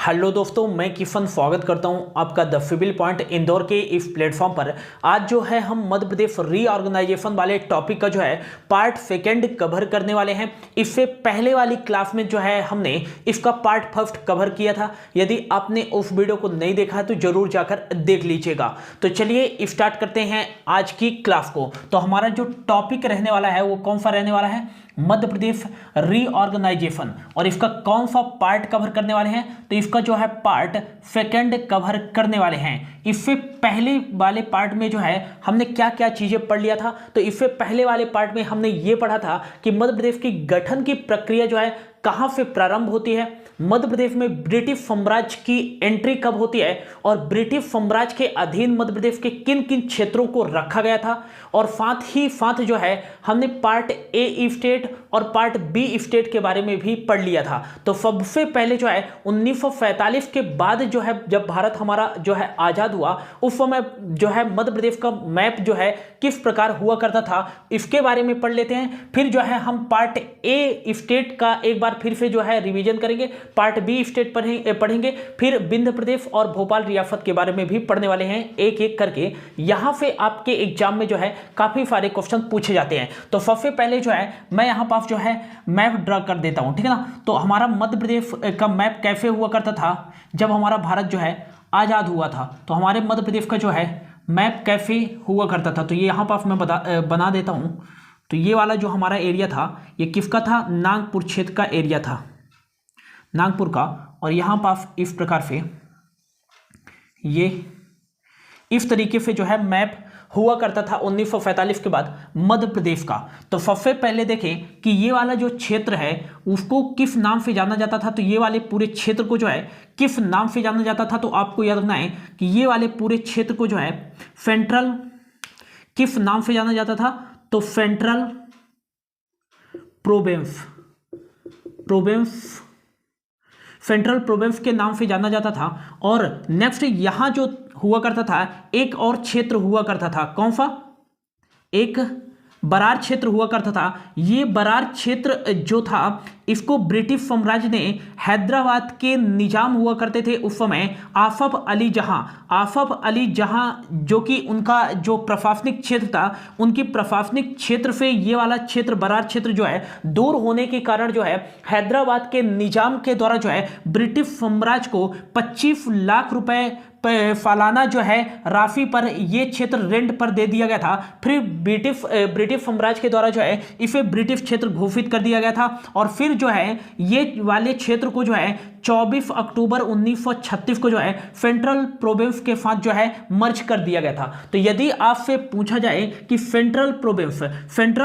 Hello दोस्तों, मैं किफन स्वागत करता हूं आपका द फिबिल पॉइंट इंदौर के इस प्लेटफॉर्म पर। आज जो है हम मध्य प्रदेश रीऑर्गेनाइजेशन वाले टॉपिक का जो है पार्ट सेकंड कवर करने वाले हैं। इससे पहले वाली क्लास में जो है हमने इसका पार्ट फर्स्ट कवर किया था। यदि आपने उस वीडियो को नहीं देखा है तो जरूर जाकर देख लीजिएगा। तो चलिए स्टार्ट करते हैं आज की क्लास को। तो हमारा जो टॉपिक रहने वाला है वो कौन सा रहने वाला है? मध्य प्रदेश रीऑर्गेनाइजेशन। और इसका कौन सा पार्ट कवर करने वाले हैं? तो इसका जो है पार्ट सेकंड कवर करने वाले हैं। इससे पहले वाले पार्ट में जो है हमने क्या क्या चीजें पढ़ लिया था। तो इससे पहले वाले पार्ट में हमने ये पढ़ा था कि मध्य प्रदेश की गठन की प्रक्रिया जो है कहां से प्रारंभ होती है, मध्य प्रदेश में ब्रिटिश साम्राज्य की एंट्री कब होती है, और ब्रिटिश साम्राज्य के अधीन मध्य प्रदेश के किन किन क्षेत्रों को रखा गया था। और साथ ही साथ जो है हमने पार्ट ए स्टेट और पार्ट बी स्टेट के बारे में भी पढ़ लिया था। तो सबसे पहले जो है 1947 के बाद जो है जब भारत हमारा जो है आजाद हुआ, उस समय जो है मध्य प्रदेश का मैप जो है किस प्रकार हुआ करता था इसके बारे में पढ़ लेते हैं। फिर जो है हम पार्ट ए स्टेट का एक बार फिर से जो है रिवीजन करेंगे, पार्ट बी स्टेट पढ़ेंगे, फिर विंध्य प्रदेश और भोपाल रियासत के बारे में भी पढ़ने वाले हैं एक एक करके। यहां से आपके एग्जाम में जो है काफी सारे क्वेश्चन पूछे जाते हैं। तो सबसे पहले जो है मैं यहां पास जो है मैप ड्रा कर देता हूं, ठीक है ना। तो हमारा मध्य प्रदेश का मैप कैसे हुआ करता था जब हमारा भारत जो है आजाद हुआ था। तो हमारे मध्य प्रदेश का जो है मैप कैसे हुआ करता था, तो ये यहां पास मैं बना देता हूं। तो ये वाला जो हमारा एरिया था ये किसका था? नागपुर क्षेत्र का एरिया था, नागपुर का। और यहां पास इस प्रकार से ये इस तरीके से जो है मैप हुआ करता था 1947 के बाद मध्य प्रदेश का। तो सबसे पहले देखें कि ये वाला जो क्षेत्र है उसको किस नाम से जाना जाता था। तो ये वाले पूरे क्षेत्र को जो है किस नाम से जाना जाता था? तो आपको याद रखना है कि ये वाले पूरे क्षेत्र को जो है सेंट्रल किस नाम से जाना जाता था? तो सेंट्रल प्रोविंस सेंट्रल प्रोविंस के नाम से जाना जाता था। और नेक्स्ट यहां जो हुआ करता था एक और क्षेत्र हुआ करता था, कौन सा? एक बरार क्षेत्र हुआ करता था। ये बरार क्षेत्र जो था इसको ब्रिटिश साम्राज्य ने हैदराबाद के निजाम हुआ करते थे उस समय आसफ अली जहां जो कि उनका जो प्रशासनिक क्षेत्र था, उनकी प्रशासनिक क्षेत्र से ये वाला क्षेत्र बरार क्षेत्र जो है दूर होने के कारण जो है हैदराबाद के निजाम के द्वारा जो है ब्रिटिश साम्राज्य को 25 लाख रुपए सालाना जो है राशि पर ये क्षेत्र रेंट पर दे दिया गया था। फिर ब्रिटिश साम्राज्य के द्वारा जो है इसे ब्रिटिश क्षेत्र घोषित कर दिया गया था। और फिर जो है ये वाले क्षेत्र को जो है 24 अक्टूबर 1936 को जो है सेंट्रल प्रोविंस के साथ जो है मर्ज कर दिया गया था। तो यदि आपसे पूछा जाए कि सेंट्रल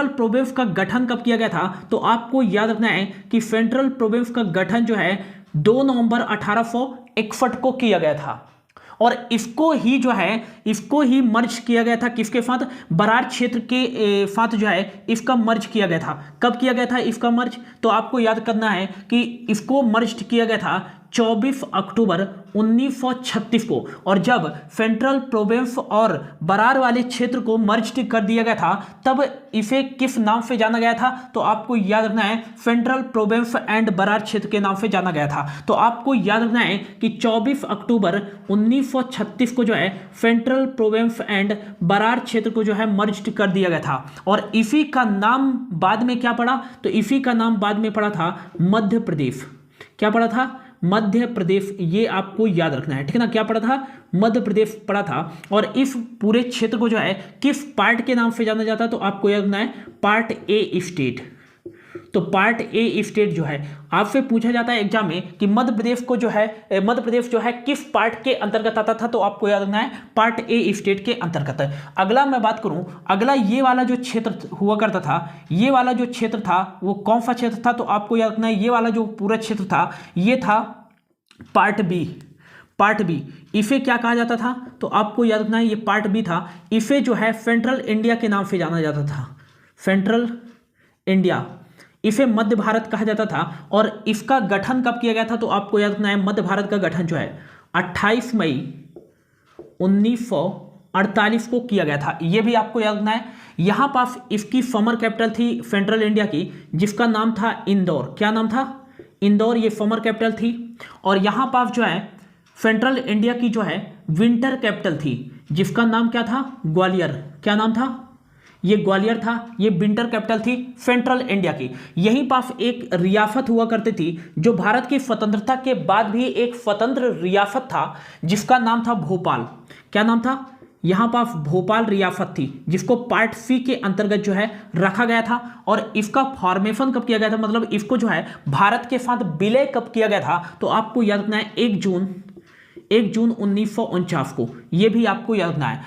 प्रोविंस का गठन कब किया गया था, तो आपको याद रखना है कि सेंट्रल प्रोविंस का गठन जो है 2 नवंबर 1861 को किया गया था। और इसको ही मर्ज किया गया था किसके साथ? बरार क्षेत्र के साथ जो है इसका मर्ज किया गया था। कब किया गया था इसका मर्ज? तो आपको याद करना है कि इसको मर्ज किया गया था 24 अक्टूबर 1936 को। और जब सेंट्रल प्रोविंस और बरार वाले क्षेत्र को मर्ज कर दिया गया था तब इसे किस नाम से जाना गया था? तो आपको याद रखना है सेंट्रल प्रोविंस एंड बरार क्षेत्र के नाम से जाना गया था। तो आपको याद रखना है कि 24 अक्टूबर 1936 को जो है सेंट्रल प्रोविंस एंड बरार क्षेत्र को जो है मर्ज कर दिया गया था। और इसी का नाम बाद में क्या पड़ा? तो इसी का नाम बाद में पड़ा था मध्य प्रदेश। क्या पड़ा था? मध्य प्रदेश। ये आपको याद रखना है, ठीक है ना। क्या पड़ा था? मध्य प्रदेश पड़ा था। और इस पूरे क्षेत्र को जो है किस पार्ट के नाम से जाना जाता है? तो आपको याद रखना है पार्ट ए स्टेट। तो पार्ट ए स्टेट जो है आपसे पूछा जाता है एग्जाम में कि मध्य प्रदेश जो है किस पार्ट के अंतर्गत आता था? तो आपको याद रखना है पार्ट ए स्टेट के अंतर्गत है। अगला मैं बात करूं, अगला ये वाला जो क्षेत्र हुआ करता था, ये वाला जो क्षेत्र था वो कौन सा क्षेत्र था? तो आपको याद रखना है ये वाला जो पूरा क्षेत्र था ये था पार्ट बी। इसे क्या कहा जाता था? तो आपको याद रखना है ये पार्ट बी था। इसे जो है सेंट्रल इंडिया के नाम से जाना जाता था, सेंट्रल इंडिया। इसे मध्य भारत कहा जाता था। और इसका गठन कब किया गया था? तो आपको याद रखना है मध्य भारत का गठन जो है 28 मई 1948 को किया गया था। यह भी आपको याद रखना है। यहां पास इसकी फॉर्मर कैपिटल थी सेंट्रल इंडिया की, जिसका नाम था इंदौर। क्या नाम था? इंदौर। ये फॉर्मर कैपिटल थी। और यहाँ पर जो है सेंट्रल इंडिया की जो है विंटर कैपिटल थी, जिसका नाम क्या था, ग्वालियर। क्या नाम था, ये ग्वालियर था, ये विंटर कैपिटल थी सेंट्रल इंडिया की। यहीं पास एक रियासत हुआ करती थी जो भारत की स्वतंत्रता के बाद भी एक स्वतंत्र रियासत था, जिसका नाम था भोपाल। क्या नाम था, यहां पास भोपाल रियासत थी, जिसको पार्ट सी के अंतर्गत जो है रखा गया था। और इसका फॉर्मेशन कब किया गया था, मतलब इसको जो है भारत के साथ विलय कब किया गया था, तो आपको याद रखना है 1 जून 1949 को, यह भी आपको याद रखना है।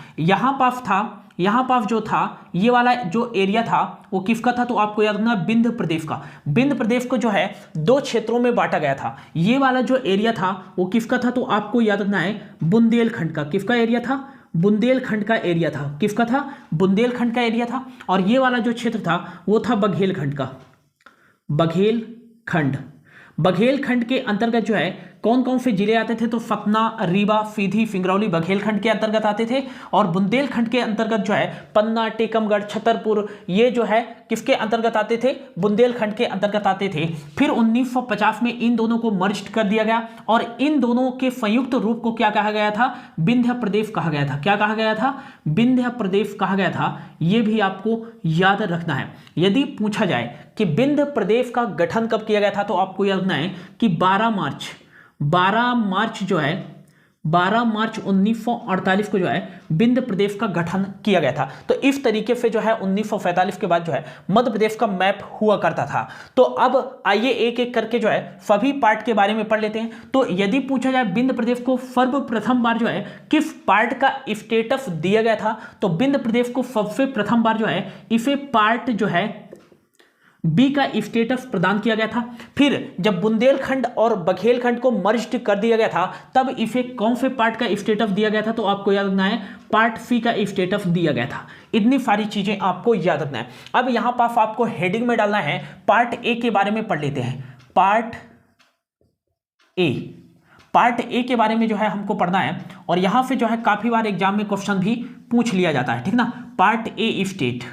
यहां पास जो था, ये वाला जो एरिया था वो किसका था, तो आपको याद रखना विंध्य प्रदेश का। विंध्य प्रदेश को जो है 2 क्षेत्रों में बांटा गया था। ये वाला जो एरिया था वो किसका था, तो आपको याद रखना है बुंदेलखंड का। किसका एरिया था, बुंदेलखंड का एरिया था। किसका था, बुंदेलखंड का एरिया था। और ये वाला जो क्षेत्र था वो था बघेलखंड का। बघेलखंड के अंतर्गत जो है कौन कौन से जिले आते थे, तो सतना, रीवा, सीधी, सिंगरौली बघेलखंड के अंतर्गत आते थे। और बुंदेलखंड के अंतर्गत जो है पन्ना, टीकमगढ़, छतरपुर, ये जो है किसके अंतर्गत आते थे, बुंदेलखंड के अंतर्गत आते थे। फिर 1950 में इन दोनों को मर्ज कर दिया गया और इन दोनों के संयुक्त रूप को क्या कहा गया था, विंध्य प्रदेश कहा गया था। क्या कहा गया था, विंध्य प्रदेश कहा गया था। ये भी आपको याद रखना है। यदि पूछा जाए कि विंध्य प्रदेश का गठन कब किया गया था, तो आपको याद रखना है कि 12 मार्च 1948 को जो है विंध्य प्रदेश का गठन किया गया था। तो इस तरीके से जो है 1947 के बाद जो है मध्य प्रदेश का मैप हुआ करता था। तो अब आइए एक एक करके जो है सभी पार्ट के बारे में पढ़ लेते हैं। तो यदि पूछा जाए विंध्य प्रदेश को सर्वप्रथम बार जो है किस पार्ट का स्टेटस दिया गया था, तो विंध्य प्रदेश को सबसे प्रथम बार जो है इसे पार्ट जो है बी का स्टेटस प्रदान किया गया था। फिर जब बुंदेलखंड और बघेलखंड को मर्ज्ड कर दिया गया था, तब इसे कौन से पार्ट का स्टेटस दिया गया था, तो आपको याद रखना है पार्ट सी का स्टेटस दिया गया था। इतनी सारी चीजें आपको याद रखना है। अब यहां पास आपको हेडिंग में डालना है, पार्ट ए के बारे में पढ़ लेते हैं। पार्ट ए के बारे में जो है हमको पढ़ना है और यहां से जो है काफी बार एग्जाम में क्वेश्चन भी पूछ लिया जाता है, ठीक ना। पार्ट ए स्टेट,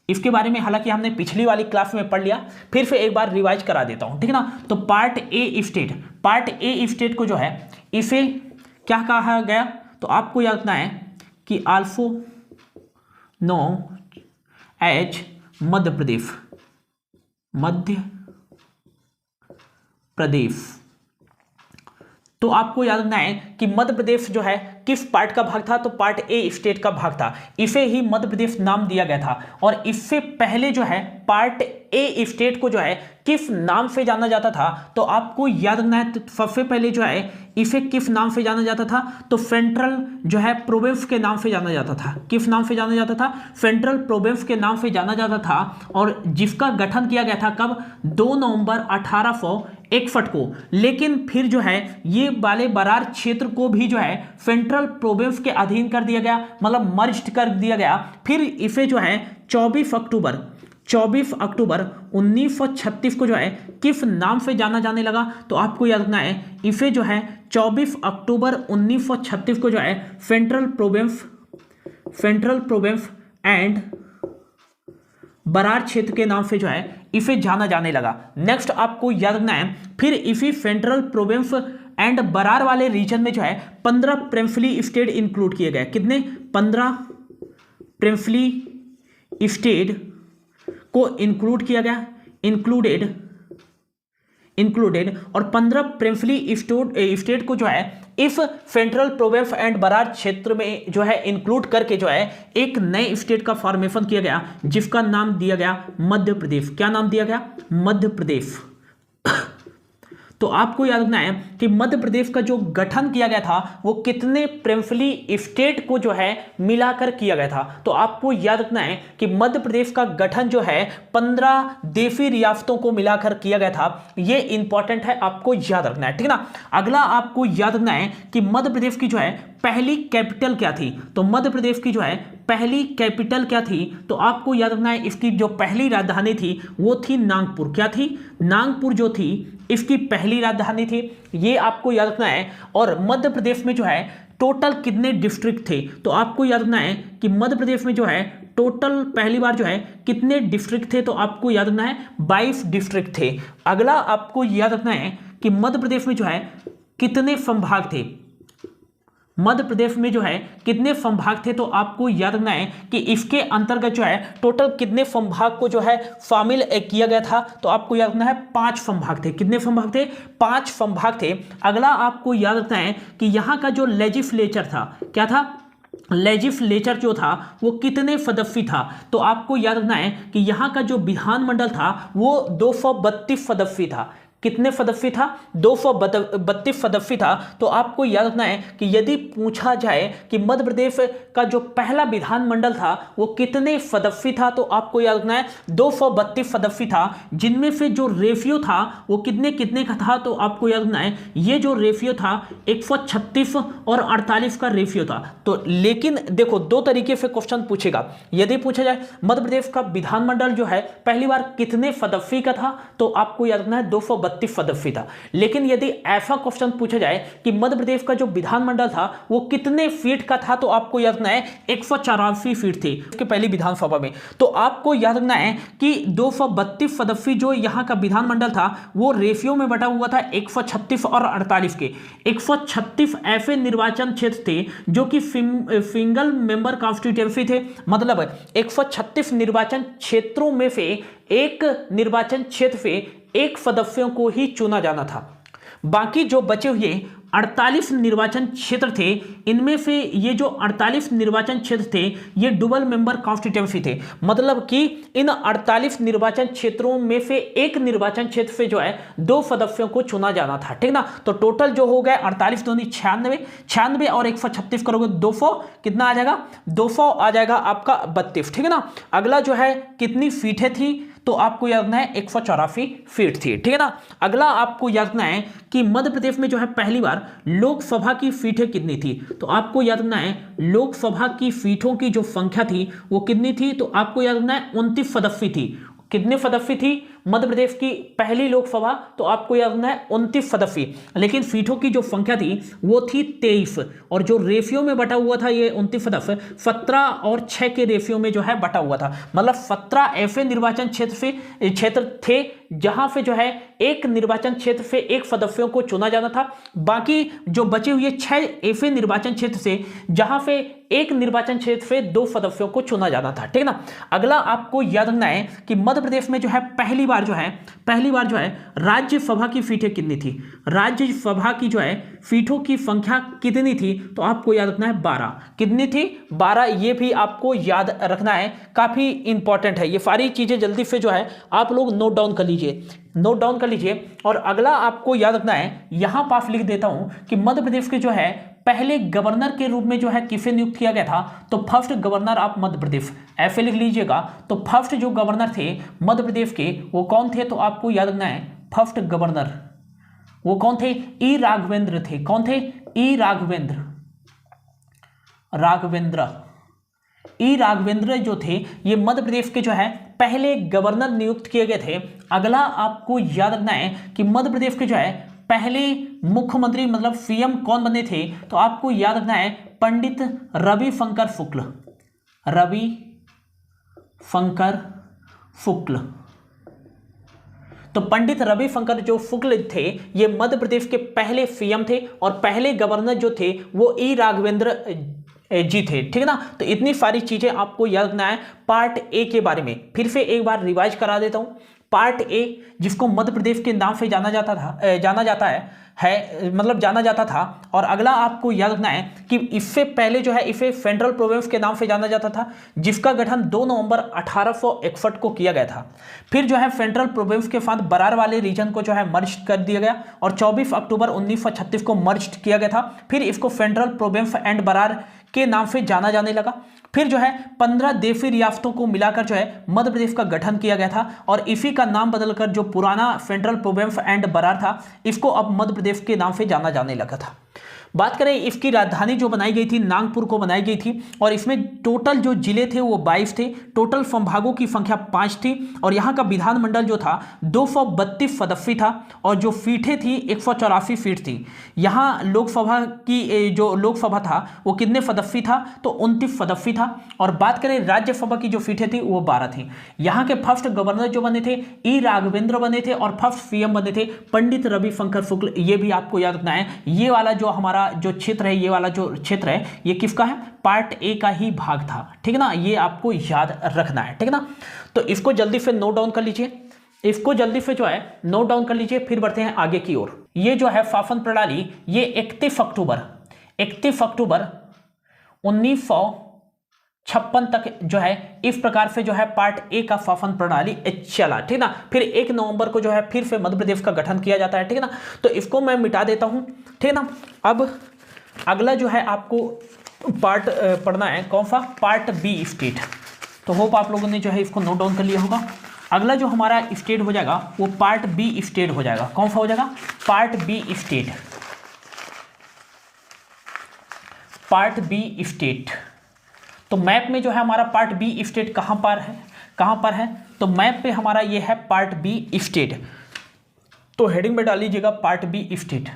इसके बारे में हालांकि हमने पिछली वाली क्लास में पढ़ लिया, फिर से एक बार रिवाइज करा देता हूं, ठीक ना। तो पार्ट ए स्टेट को जो है इसे क्या कहा गया, तो आपको याद रखना है कि also no as Madhya Pradesh. तो आपको याद रखना है कि मध्य प्रदेश जो है किस पार्ट का भाग था, तो पार्ट ए स्टेट का भाग था। इसे ही मध्य प्रदेश नाम दिया गया था। और इससे पहले जो है पार्ट ए स्टेट को जो है किस नाम से जाना जाता था, तो आपको याद रखना है। तो सबसे पहले जो है इसे किस नाम से जाना जाता था, तो सेंट्रल जो है प्रोविंस के नाम से जाना जाता था। किस नाम से जाना जाता था, सेंट्रल प्रोविंस के नाम से जाना जाता था। और जिसका गठन किया गया था कब, 2 नवंबर 1861 को। लेकिन फिर जो है ये वाले बरार क्षेत्र को भी जो है सेंट्रल प्रोविंस के अधीन कर दिया गया, मतलब मर्ज्ड कर दिया गया। फिर इसे जो है 24 अक्टूबर 1936 को जो है किस नाम से जाना जाने लगा, तो आपको याद रखना है इसे जो है 24 अक्टूबर 1936 को जो है सेंट्रल प्रोविंस एंड बरार क्षेत्र के नाम से जो है इसे जाना जाने लगा। नेक्स्ट आपको याद रखना है, फिर इसी सेंट्रल प्रोविंस एंड बरार वाले रीजन में जो है 15 प्रिंसली स्टेट इंक्लूड किए गए। कितने, 15 प्रिंसली स्टेट को इंक्लूड किया गया, इंक्लूडेड। और 15 प्रिंसली स्टेट को जो है इस सेंट्रल प्रोविंस एंड बरार क्षेत्र में जो है इंक्लूड करके जो है एक नए स्टेट का फॉर्मेशन किया गया, जिसका नाम दिया गया मध्य प्रदेश। क्या नाम दिया गया, मध्य प्रदेश। तो आपको याद रखना है कि मध्य प्रदेश का जो गठन किया गया था वो कितने प्रिंसली स्टेट को जो है मिलाकर किया गया था। तो आपको याद रखना है कि मध्य प्रदेश का गठन जो है 15 देशी रियासतों को मिलाकर किया गया था। ये इंपॉर्टेंट है, आपको याद रखना है, ठीक ना। अगला आपको याद रखना है कि मध्य प्रदेश की जो है पहली कैपिटल क्या थी, तो मध्य प्रदेश की जो है पहली कैपिटल क्या थी, तो आपको याद रखना है इसकी जो पहली राजधानी थी वो थी नागपुर। क्या थी, नागपुर जो थी इसकी पहली राजधानी थी, ये आपको याद रखना है। और मध्य प्रदेश में जो है टोटल कितने डिस्ट्रिक्ट थे, तो आपको याद रखना है कि मध्य प्रदेश में जो है टोटल पहली बार जो है कितने डिस्ट्रिक्ट थे, तो आपको याद रखना है 22 डिस्ट्रिक्ट थे। अगला आपको याद रखना है कि मध्य प्रदेश में जो है कितने संभाग थे, मध्य प्रदेश में जो है कितने संभाग थे, तो आपको याद रखना है कि इसके अंतर्गत जो है टोटल कितने संभाग को जो है शामिल किया गया था, तो आपको याद रखना है 5 संभाग थे। कितने संभाग थे? 5 संभाग थे। अगला आपको याद रखना है कि यहाँ का जो लेजिस्लेचर था, क्या था? लेजिस्लेचर जो था वो कितने सदस्यीय था, तो आपको याद रखना है कि यहाँ का जो विधानमंडल था वो 232 सदस्यीय था। कितने सदस्य था? 232 सदस्य था। तो आपको याद रखना है कि यदि पूछा जाए कि मध्य प्रदेश का जो पहला विधानमंडल था वो कितने सदस्य था, तो आपको याद रखना है 232 सदस्य था, जिनमें से जो रेशियो था वो कितने कितने का था, तो आपको याद रखना है ये जो रेशियो था 136 और 48 का रेशियो था। तो लेकिन देखो 2 तरीके से क्वेश्चन पूछेगा। यदि पूछा जाए मध्य प्रदेश का विधानमंडल जो है पहली बार कितने सदस्य का था, तो आपको याद रखना है 232 सदस्य था। लेकिन यदि ऐसा क्वेश्चन पूछा जाए कि मध्य प्रदेश का जो विधानमंडल था वो कितने फीट का था, तो आपको याद रखना है 184 फीट थे उसके पहली विधानसभा में। तो आपको याद रखना है कि 232 सदस्य जो यहाँ का विधानमंडल था वो रेशियो में बटा हुआ था 136 और 48 के। 136 ऐसे निर्वाचन क्षेत्र थे जो कि सिंगल मेंबर कॉन्स्टिट्यूएंसी थे, मतलब 136 निर्वाचन क्षेत्रों में से एक निर्वाचन क्षेत्र से एक सदस्यों को ही चुना जाना था। बाकी जो बचे हुए 48 निर्वाचन क्षेत्र थे, इनमें से ये जो 48 निर्वाचन क्षेत्र थे ये डबल मेंबर कॉन्स्टिट्यूएंसी थे, मतलब कि इन 48 निर्वाचन क्षेत्रों में से एक निर्वाचन क्षेत्र से जो है 2 सदस्यों को चुना जाना था, ठीक ना। तो टोटल जो हो गए 48 दूनी 96 और 136 करोगे 200, कितना आ जाएगा? 200 आ जाएगा आपका 32, ठीक है ना। अगला जो है कितनी सीटें थी, तो आपको याद रखना है 184 फीट थी, ठीक है ना। अगला आपको याद रखना है कि मध्य प्रदेश में जो है पहली बार लोकसभा की सीटें कितनी थी, तो आपको याद रखना है लोकसभा की सीटों की जो संख्या थी वो कितनी थी, तो आपको याद रखना है 29 सदस्य थी। कितने सदस्य थी मध्य प्रदेश की पहली लोकसभा, तो आपको याद रखना है 29 सदस्य, लेकिन सीटों की जो संख्या थी वो थी 23, और जो रेशियो में बटा हुआ था ये 29 सदस्य 17 और 6 के रेशियो में जो है बटा हुआ था, मतलब 17 ऐसे निर्वाचन क्षेत्र थे जहां से जो है एक निर्वाचन क्षेत्र से एक सदस्यों को चुना जाना था। बाकी जो बचे हुए 6 ऐसे निर्वाचन क्षेत्र से जहां से एक निर्वाचन क्षेत्र से 2 सदस्यों को चुना जाना था, ठीक ना। अगला आपको याद रखना है कि मध्य प्रदेश में जो है पहली बार जो है राज्यसभा की सीटें कितनी थी, राज्यसभा की जो है सीटों की संख्या कितनी थी, तो आपको याद रखना है 12। कितनी थी? 12। ये भी आपको याद रखना है, काफी इंपॉर्टेंट है। ये सारी चीजें जल्दी से जो है आप लोग नोट डाउन कर लीजिए। और अगला आपको याद रखना है, यहां पास लिख देता हूं कि मध्य प्रदेश के जो है पहले गवर्नर के रूप में जो है किसे नियुक्त किया गया था, तो first governor of Madhya Pradesh, ऐसे लिख लीजिएगा। तो फर्स्ट जो गवर्नर थे मध्य प्रदेश के वो कौन थे, तो आपको याद रखना है फर्स्ट गवर्नर वो कौन थे? ई राघवेंद्र थे। कौन थे? ई राघवेंद्र जो थे ये मध्य प्रदेश के जो है पहले गवर्नर नियुक्त किए गए थे। अगला आपको याद रखना है कि मध्य प्रदेश के जो है पहले मुख्यमंत्री मतलब सीएम कौन बने थे, तो आपको याद रखना है पंडित रविशंकर शुक्ल। तो पंडित रविशंकर जो शुक्ल थे ये मध्य प्रदेश के पहले सीएम थे, और पहले गवर्नर जो थे वो ई राघवेंद्र जी थे, ठीक है ना। तो इतनी सारी चीजें आपको याद रखना है पार्ट ए के बारे में। फिर से एक बार रिवाइज करा देता हूं। पार्ट ए जिसको मध्य प्रदेश के नाम से जाना जाता था, और अगला आपको याद रखना है कि इससे पहले जो है इसे सेंट्रल प्रोविंस के नाम से जाना जाता था, जिसका गठन 2 नवंबर 1861 को किया गया था। फिर जो है सेंट्रल प्रोविंस के साथ बरार वाले रीजन को जो है मर्ज कर दिया गया, और 24 अक्टूबर 1936 को मर्ज किया गया था। फिर इसको सेंट्रल प्रोविंस एंड बरार के नाम से जाना जाने लगा। फिर जो है 15 देशी रियासतों को मिलाकर जो है मध्य प्रदेश का गठन किया गया था, और इसी का नाम बदलकर जो पुराना सेंट्रल प्रोविंस एंड बरार था इसको अब मध्य प्रदेश के नाम से जाना जाने लगा था। बात करें इसकी राजधानी जो बनाई गई थी नागपुर को बनाई गई थी, और इसमें टोटल जो जिले थे वो 22 थे, टोटल संभागों की संख्या 5 थी, और यहाँ का विधानमंडल जो था 232 सदस्य था, और जो सीटें थी 184 सीट थी। यहाँ लोकसभा की जो लोकसभा था वो कितने सदस्य था, तो 29 सदस्य था। और बात करें राज्यसभा की जो सीटें थी वो 12 थी। यहाँ के फर्स्ट गवर्नर जो बने थे ई राघवेंद्र बने थे, और फर्स्ट सीएम बने थे पंडित रविशंकर शुक्ल। ये भी आपको याद रखना है। ये वाला जो हमारा जो क्षेत्र है, ये वाला जो क्षेत्र है, ये किसका है, पार्ट ए का ही भाग था, ठीक है ना, ये आपको याद रखना है, ठीक है ना। तो इसको जल्दी से नोट डाउन कर लीजिए, इसको जल्दी से जो है नोट डाउन कर लीजिए, फिर बढ़ते हैं आगे की ओर। ये जो है शासन प्रणाली, ये 31 अक्टूबर 1956 तक जो है इस प्रकार से जो है पार्ट ए का शासन प्रणाली चला, ठीक ना। फिर 1 नवंबर को जो है फिर से मध्य प्रदेश का गठन किया जाता है, ठीक है ना। तो इसको मैं मिटा देता हूं, ठीक है ना। अब अगला जो है आपको पार्ट पढ़ना है, कौन सा, पार्ट बी स्टेट। तो होप आप लोगों ने जो है इसको नोट डाउन कर लिया होगा। अगला जो हमारा स्टेट हो जाएगा वो पार्ट बी स्टेट हो जाएगा। कौन सा हो जाएगा, part B state, part B state. तो मैप में जो है हमारा पार्ट बी स्टेट कहां पर है, तो मैप पे हमारा ये है पार्ट बी स्टेट। तो हेडिंग में डाल लीजिएगा part B state,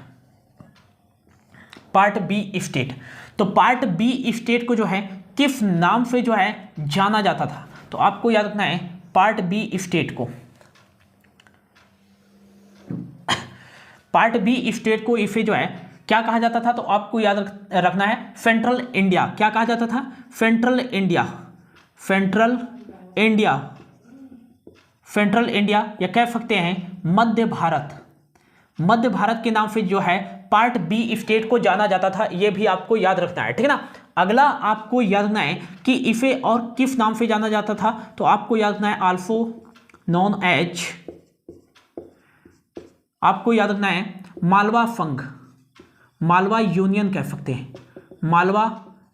part B state. तो पार्ट बी स्टेट को जो है किस नाम से जो है जाना जाता था, तो आपको याद रखना है पार्ट बी स्टेट को, पार्ट बी स्टेट को इसे जो है क्या कहा जाता था, तो आपको याद रखना है सेंट्रल इंडिया। क्या कहा जाता था, central India, central India, central India, या कह सकते हैं मध्य भारत, मध्य भारत के नाम से जो है पार्ट बी स्टेट को जाना जाता था। यह भी आपको याद रखना है, ठीक है ना। अगला आपको याद रखना है कि इसे और किस नाम से जाना जाता था, तो आपको याद रखना है आल्सो नॉन एज, आपको याद रखना है मालवा संघ, मालवा यूनियन कह सकते हैं, मालवा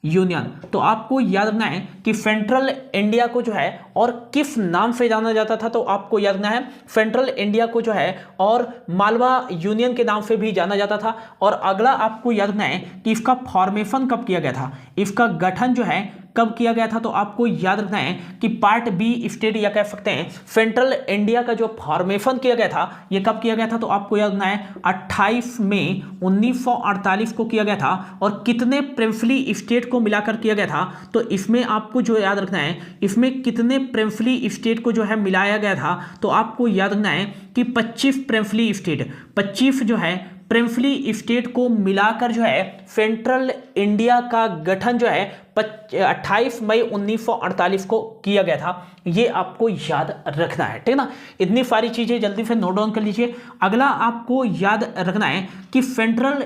यूनियन। तो आपको याद रखना है कि सेंट्रल इंडिया को जो है और किस नाम से जाना जाता था, तो आपको याद रखना है सेंट्रल इंडिया को जो है और मालवा यूनियन के नाम से भी जाना जाता था। और अगला आपको याद रखना है कि इसका फॉर्मेशन कब किया गया था, इसका गठन जो है कब किया गया था, तो आपको याद रखना है कि पार्ट बी स्टेट या कह सकते हैं सेंट्रल इंडिया का जो फॉर्मेशन किया गया था ये कब किया गया था, तो आपको याद रखना है 28 मई 1948 को किया गया था। और कितने प्रिंसली स्टेट को मिलाकर किया गया था, तो इसमें आपको जो याद रखना है, इसमें कितने प्रिंसली स्टेट को जो है मिलाया गया था, तो आपको याद रखना है कि 25 प्रिंसली स्टेट, 25 जो है प्रिंसली स्टेट को मिलाकर जो है सेंट्रल इंडिया का गठन जो है 28 मई 1948 को किया गया था। ये आपको याद रखना है, ठीक है ना। इतनी सारी चीजें जल्दी से नोट डाउन कर लीजिए। अगला आपको याद रखना है कि सेंट्रल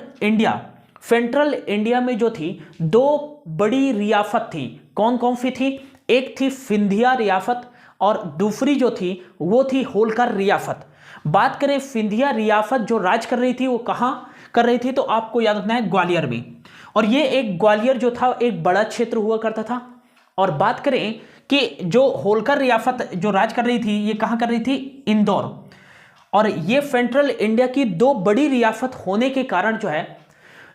इंडिया में जो थी 2 बड़ी रियासत थी, कौन कौन सी थी, एक थी सिंधिया रियासत और दूसरी जो थी वो थी होलकर रियासत। बात करें सिंधिया रियासत जो राज कर रही थी वो कहां कर रही थी, तो आपको याद रखना है ग्वालियर में। और ये एक ग्वालियर जो था एक बड़ा क्षेत्र हुआ करता था। और बात करें कि जो होलकर रियासत जो राज कर रही थी ये कहां कर रही थी, इंदौर। और ये सेंट्रल इंडिया की 2 बड़ी रियासत होने के कारण जो है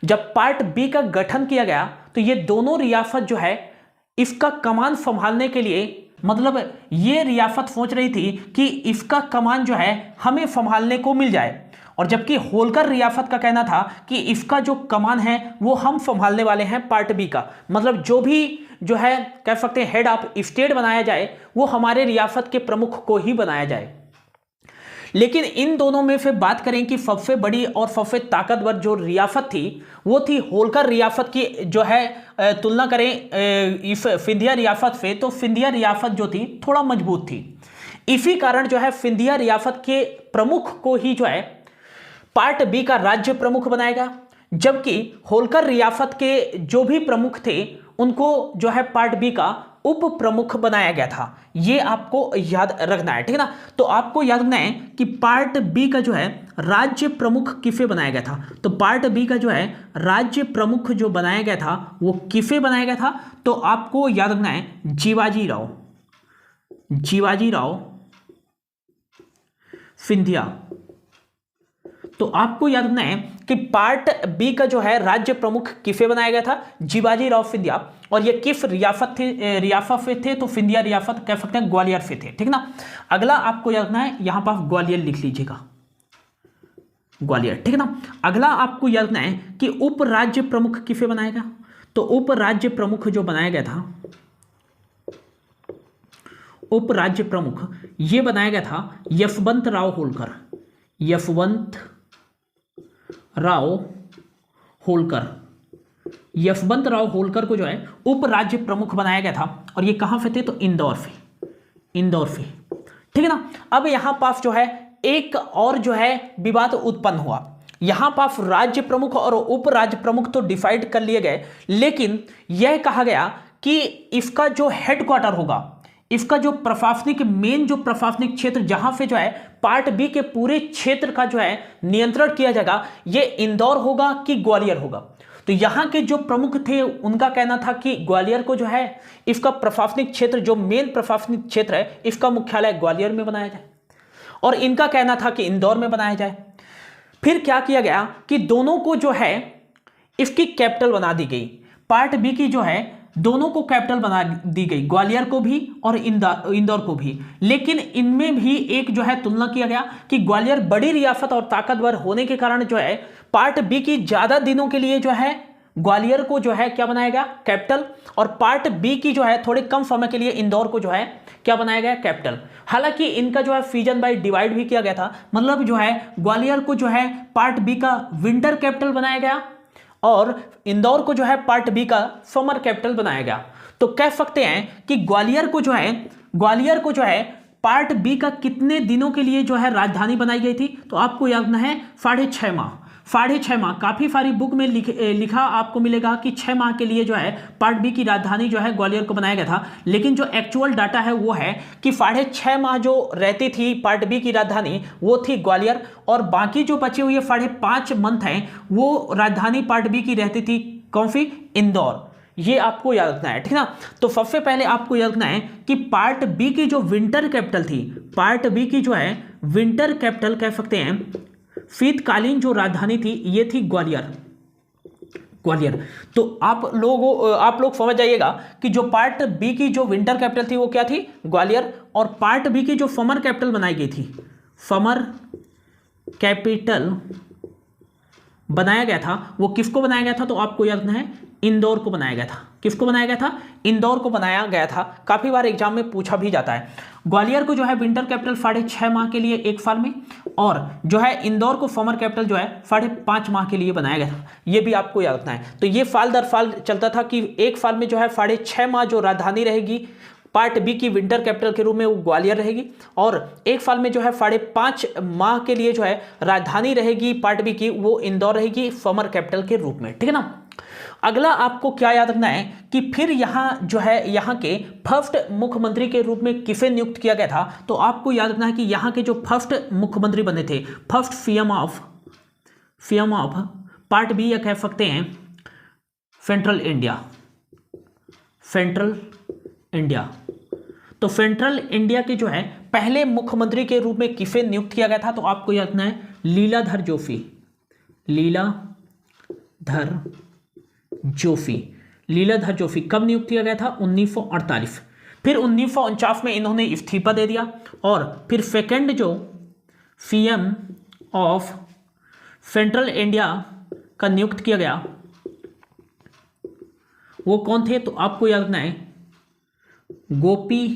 जब पार्ट बी का गठन किया गया तो ये दोनों रियासत जो है इसका कमान संभालने के लिए, मतलब ये रियासत सोच रही थी कि इसका कमान जो है हमें संभालने को मिल जाए, और जबकि होलकर रियासत का कहना था कि इसका जो कमान है वो हम संभालने वाले हैं पार्ट बी का, मतलब जो भी जो है कह सकते हैं हेड ऑफ स्टेट बनाया जाए वो हमारे रियासत के प्रमुख को ही बनाया जाए। लेकिन इन दोनों में से बात करें कि सबसे बड़ी और सबसे ताकतवर जो रियासत थी वो थी होलकर रियासत की, जो है तुलना करें इस सिंधिया रियासत से, तो सिंधिया रियासत जो थी थोड़ा मजबूत थी। इसी कारण जो है सिंधिया रियासत के प्रमुख को ही जो है पार्ट बी का राज्य प्रमुख बनाएगा, जबकि होलकर रियासत के जो भी प्रमुख थे उनको जो है पार्ट बी का उप प्रमुख बनाया गया था। ये आपको याद रखना है, ठीक है ना। तो आपको याद रखना है कि पार्ट बी का जो है राज्य प्रमुख किसे बनाया गया था, तो पार्ट बी का जो है राज्य प्रमुख जो बनाया गया था वो किसे बनाया गया था, तो आपको याद रखना है जीवाजी राव सिंधिया। तो आपको याद रखना है कि पार्ट बी का जो है राज्य प्रमुख किसे बनाया गया था, जीवाजी राव सिंधिया। और ये किस रियासत थे, रियासत पे थे, तो सिंधिया रियासत कह सकते हैं, ग्वालियर से थे, ठीक ना। अगला आपको याद रखना है, यहां पर आप ग्वालियर लिख लीजिएगा, ग्वालियर, ठीक है ना। अगला आपको याद रखना है कि उप राज्य प्रमुख किसे बनाया गया, तो उप राज्य प्रमुख जो बनाया गया था, उप राज्य प्रमुख ये बनाया गया था यशवंत राव होलकर, यशवंत राव होलकर, यशवंत राव होलकर को जो है उप राज्य प्रमुख बनाया गया था। और ये कहां से थे, तो इंदौर से, इंदौर से, ठीक है ना। अब यहां पास जो है एक और जो है विवाद उत्पन्न हुआ। यहां पास राज्य प्रमुख और उप राज्य प्रमुख तो डिसाइड कर लिए गए, लेकिन यह कहा गया कि इसका जो हेडक्वार्टर होगा, इसका जो प्रशासनिक मेन जो प्रशासनिक क्षेत्र जहां से जो है पार्ट बी के पूरे क्षेत्र का जो है नियंत्रण किया जाएगा, यह इंदौर होगा कि ग्वालियर होगा। तो यहां के जो प्रमुख थे उनका कहना था कि ग्वालियर को जो है इसका प्रशासनिक क्षेत्र, जो मेन प्रशासनिक क्षेत्र है, इसका मुख्यालय ग्वालियर में बनाया जाए, और इनका कहना था कि इंदौर में बनाया जाए। फिर क्या किया गया कि दोनों को जो है इसकी कैपिटल बना दी गई, पार्ट बी की जो है दोनों को कैपिटल बना दी गई, ग्वालियर को भी और इंदौर को भी। लेकिन इनमें भी एक जो है तुलना किया गया कि ग्वालियर बड़ी रियासत और ताकतवर होने के कारण जो है पार्ट बी की ज्यादा दिनों के लिए जो है ग्वालियर को जो है क्या बनाया गया, कैपिटल, और पार्ट बी की जो है थोड़े कम समय के लिए इंदौर को जो है क्या बनाया गया, कैपिटल। हालांकि इनका जो है फ्यूजन बाय डिवाइड भी किया गया था, मतलब जो है ग्वालियर को जो है पार्ट बी का विंटर कैपिटल बनाया गया और इंदौर को जो है पार्ट बी का समर कैपिटल बनाया गया। तो कह सकते हैं कि ग्वालियर को जो है पार्ट बी का कितने दिनों के लिए जो है राजधानी बनाई गई थी, तो आपको याद रखना है 6.5 माह, 6.5 माह। काफी सारी बुक में लिखा आपको मिलेगा कि 6 माह के लिए जो है पार्ट बी की राजधानी जो है ग्वालियर को बनाया गया था, लेकिन जो एक्चुअल डाटा है वो है कि 6.5 माह जो रहती थी पार्ट बी की राजधानी वो थी ग्वालियर, और बाकी जो बचे हुए 5.5 मंथ हैं वो राजधानी पार्ट बी की रहती थी कौन सी, इंदौर। ये आपको याद रखना है, ठीक ना। तो सबसे पहले आपको याद रखना है कि पार्ट बी की जो विंटर कैपिटल थी, पार्ट बी की जो है विंटर कैपिटल कह सकते हैं, शीतकालीन जो राजधानी थी ये थी ग्वालियर, ग्वालियर। तो आप लोग समझ जाइएगा कि जो पार्ट बी की जो विंटर कैपिटल थी वो क्या थी, ग्वालियर, और पार्ट बी की जो समर कैपिटल बनाई गई थी, समर कैपिटल बनाया गया था, वो किसको बनाया गया था, तो आपको याद रखना है इंदौर को बनाया गया था। किसको बनाया गया था, इंदौर को बनाया गया था। काफी बार एग्जाम में पूछा भी जाता है। ग्वालियर को जो है विंटर कैपिटल 6.5 माह के लिए 1 साल में, और जो है इंदौर को समर कैपिटल जो है 5.5 माह के लिए बनाया गया था। ये भी आपको याद रखना है। तो ये साल दर साल चलता था कि 1 साल में जो है 6.5 माह जो राजधानी रहेगी पार्ट बी की विंटर कैपिटल के रूप में वो ग्वालियर रहेगी, और 1 साल में जो है 5.5 माह के लिए जो है राजधानी रहेगी पार्ट बी की वो इंदौर रहेगी समर कैपिटल के रूप में, ठीक है ना। अगला आपको क्या याद रखना है कि फिर यहाँ जो है यहाँ के फर्स्ट मुख्यमंत्री के रूप में किसे नियुक्त किया गया था, तो आपको याद रखना है कि यहाँ के जो फर्स्ट मुख्यमंत्री बने थे, first CM of part B, या कह सकते हैं सेंट्रल इंडिया, सेंट्रल इंडिया। तो सेंट्रल इंडिया के जो है पहले मुख्यमंत्री के रूप में किसे नियुक्त किया गया था, तो आपको याद रखना है लीलाधर जोशी, लीलाधर जोशी कब नियुक्त किया गया था, 1948। फिर 1949 में इन्होंने इस्तीफा दे दिया, और फिर सेकंड जो सीएम ऑफ सेंट्रल इंडिया का नियुक्त किया गया वो कौन थे, तो आपको याद रखना है गोपी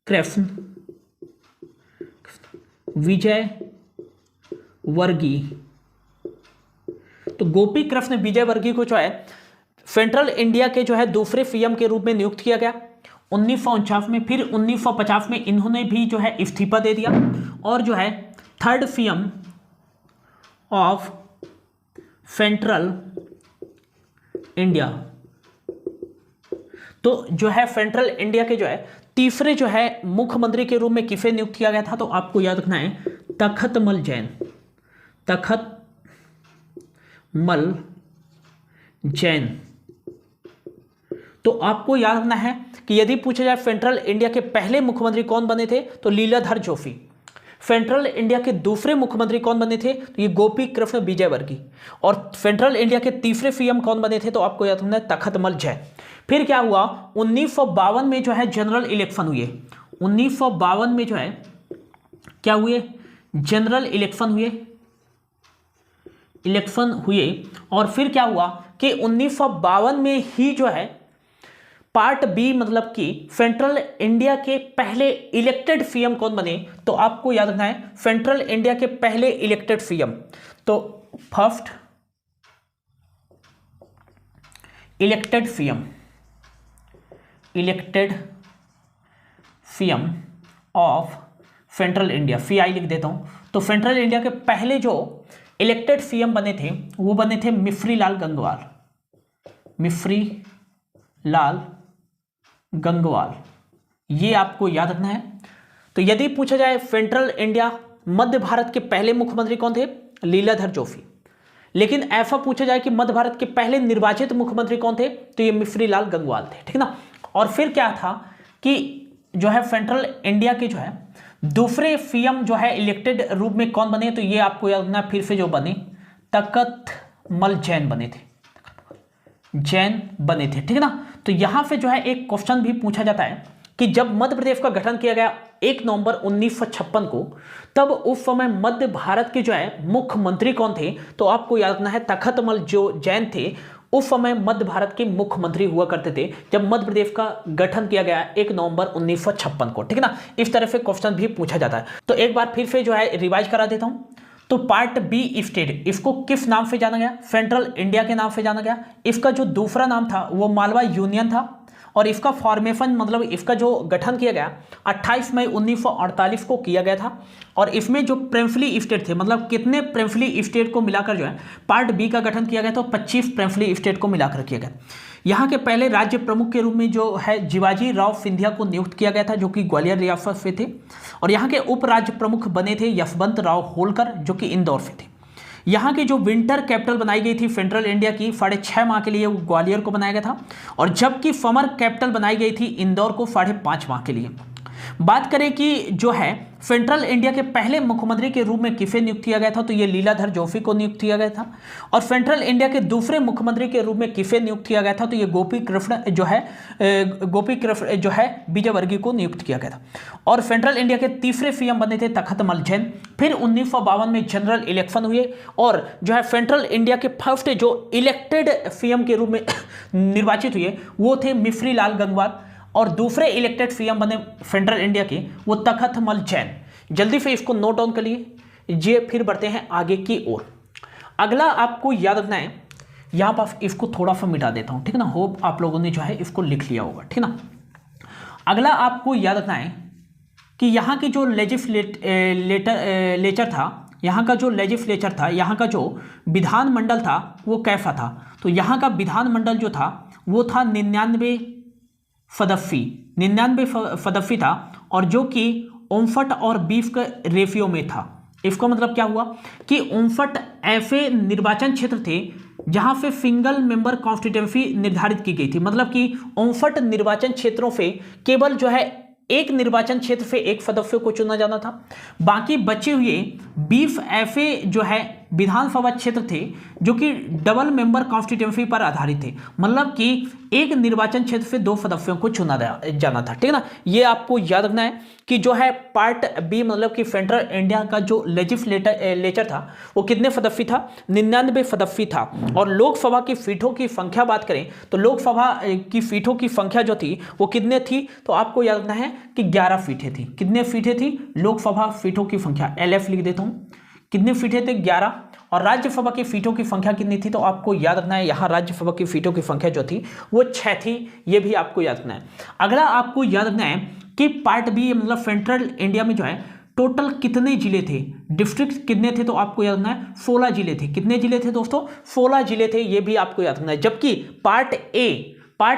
कृष्ण विजय वर्गीय। तो गोपी कृष्ण विजय वर्गीय को जो है सेंट्रल इंडिया के जो है दूसरे सीएम के रूप में नियुक्त किया गया 1949 में। फिर 1950 में इन्होंने भी जो है इस्तीफा दे दिया, और जो है third CM of central India, तो जो है सेंट्रल इंडिया के जो है तीसरे जो है मुख्यमंत्री के रूप में किसे नियुक्त किया गया था, तो आपको याद रखना है तखतमल जैन। तो आपको याद रखना है कि यदि पूछा जाए सेंट्रल इंडिया के पहले मुख्यमंत्री कौन बने थे, तो लीलाधर जोशी। सेंट्रल इंडिया के दूसरे मुख्यमंत्री कौन बने थे? तो ये गोपी कृष्ण विजयवर्गीय। और सेंट्रल इंडिया के तीसरे सीएम कौन बने थे? तो आपको याद रखना है तखतमल जैन। फिर क्या हुआ, 1952 में जो है जनरल इलेक्शन हुए। 1952 में जो है क्या हुए, जनरल इलेक्शन हुए। और फिर क्या हुआ कि 1952 में ही जो है पार्ट बी मतलब कि सेंट्रल इंडिया के पहले इलेक्टेड सीएम कौन बने? तो आपको याद रखना है सेंट्रल इंडिया के पहले इलेक्टेड सीएम, तो first elected CM of central India, CI लिख देता हूं। तो सेंट्रल इंडिया के पहले जो इलेक्टेड सीएम बने थे वो बने थे मिश्रीलाल गंगवाल। ये आपको याद रखना है। तो यदि पूछा जाए सेंट्रल इंडिया मध्य भारत के पहले मुख्यमंत्री कौन थे? लीलाधर जोशी। लेकिन ऐसा पूछा जाए कि मध्य भारत के पहले निर्वाचित मुख्यमंत्री कौन थे? तो ये मिश्रीलाल गंगवाल थे, ठीक ना। और फिर क्या था कि जो है सेंट्रल इंडिया के जो है दूसरे सीएम जो है इलेक्टेड रूप में कौन बने? तो ये आपको याद रखना, फिर से जो बने तखतमल जैन बने थे, ठीक है ना। तो यहां से जो है एक क्वेश्चन भी पूछा जाता है कि जब मध्य प्रदेश का गठन किया गया 1 नवंबर 1956 को, तब उस समय मध्य भारत के जो है मुख्यमंत्री कौन थे? तो आपको याद रखना है तखतमल जो जैन थे उस समय मध्य भारत के मुख्यमंत्री हुआ करते थे जब मध्य प्रदेश का गठन किया गया 1 नवंबर 1956 को, ठीक है ना। इस तरह से क्वेश्चन भी पूछा जाता है। तो एक बार फिर से जो है रिवाइज करा देता हूं। तो पार्ट बी स्टेट, इसको किस नाम से जाना गया? सेंट्रल इंडिया के नाम से जाना गया। इसका जो दूसरा नाम था वो मालवा यूनियन था। और इसका फॉर्मेशन मतलब इसका जो गठन किया गया 28 मई 1948 को किया गया था। और इसमें जो प्रिंसली स्टेट थे, मतलब कितने प्रिंसली स्टेट को मिलाकर जो है पार्ट बी का गठन किया गया, तो 25 प्रिंसली स्टेट को मिलाकर किया गया। यहाँ के पहले राज्य प्रमुख के रूप में जो है जिवाजी राव सिंधिया को नियुक्त किया गया था, जो कि ग्वालियर रियासत से थे। और यहाँ के उप राज्य प्रमुख बने थे यशवंत राव होलकर, जो कि इंदौर से थे। यहाँ की जो विंटर कैपिटल बनाई गई थी सेंट्रल इंडिया की 6.5 माह के लिए, वो ग्वालियर को बनाया गया था। और जबकि समर कैपिटल बनाई गई थी इंदौर को 5.5 माह के लिए। बात करें कि जो है सेंट्रल इंडिया के पहले मुख्यमंत्री के रूप में किसे नियुक्त किया गया था, तो ये लीलाधर जोशी को नियुक्त किया गया था। और सेंट्रल इंडिया के दूसरे मुख्यमंत्री के रूप में किसे नियुक्त किया गया था, तो ये गोपी कृष्ण जो है विजयवर्गीय को नियुक्त किया गया था। और सेंट्रल इंडिया के तीसरे सीएम बने थे तखतमल जैन। फिर 1952 में जनरल इलेक्शन हुए और जो है सेंट्रल इंडिया के फर्स्ट जो इलेक्टेड सीएम के रूप में निर्वाचित हुए वो थे मिश्रीलाल गंगवाल। और दूसरे इलेक्टेड सीएम बने सेंट्रल इंडिया के वो तखतमल जैन। जल्दी से इसको नोट डाउन कर लिए। ये फिर बढ़ते हैं आगे की ओर। अगला आपको याद रखना है, यहां पर इसको थोड़ा सा मिटा देता हूं, ठीक है ना। होप आप लोगों ने जो है इसको लिख लिया होगा, ठीक ना। अगला आपको याद रखना है कि यहाँ की जो लेजिस्लेचर था, यहाँ का जो लेजिस्लेचर था, यहाँ का जो विधानमंडल था वो कैसा था। तो यहाँ का विधानमंडल जो था वो था 99 सदस्य था। और जो कि 59 और 20 के रेशियो में था। इसका मतलब क्या हुआ कि 59 ऐसे निर्वाचन क्षेत्र थे जहां पे सिंगल मेंबर कॉन्स्टिट्यूएंसी निर्धारित की गई थी। मतलब कि 59 निर्वाचन क्षेत्रों से केवल जो है एक निर्वाचन क्षेत्र से एक सदस्य को चुना जाना था। बाकी बचे हुए 20 ऐसे जो है विधानसभा क्षेत्र थे जो कि डबल मेंबर कॉन्स्टिट्यूएंसी पर आधारित थे। मतलब कि एक निर्वाचन क्षेत्र से 2 सदस्यों को चुना जाना था, ठीक है ना। ये आपको याद रखना है कि जो है पार्ट बी मतलब कि सेंट्रल इंडिया का जो लेजिस्लेचर था वो कितने सदस्य था? 99 सदस्य था। और लोकसभा की सीटों की संख्या बात करें तो लोकसभा की सीटों की संख्या जो थी वो कितने थी? तो आपको याद रखना है कि 11 सीटें थी। कितने सीटें थी? लोकसभा सीटों की संख्या LF लिख देता हूँ। कितनी सीटें थे? 11। और राज्यसभा की सीटों की संख्या कितनी थी? तो आपको याद रखना है यहाँ राज्यसभा की सीटों की संख्या जो थी वो 6 थी। ये भी आपको याद रखना है। अगला आपको याद रखना है कि पार्ट बी मतलब सेंट्रल इंडिया में जो है टोटल कितने जिले थे, डिस्ट्रिक्ट कितने थे? तो आपको याद रखना है 16 जिले थे। कितने जिले थे दोस्तों? 16 जिले थे। ये भी आपको याद रखना है। जबकि पार्ट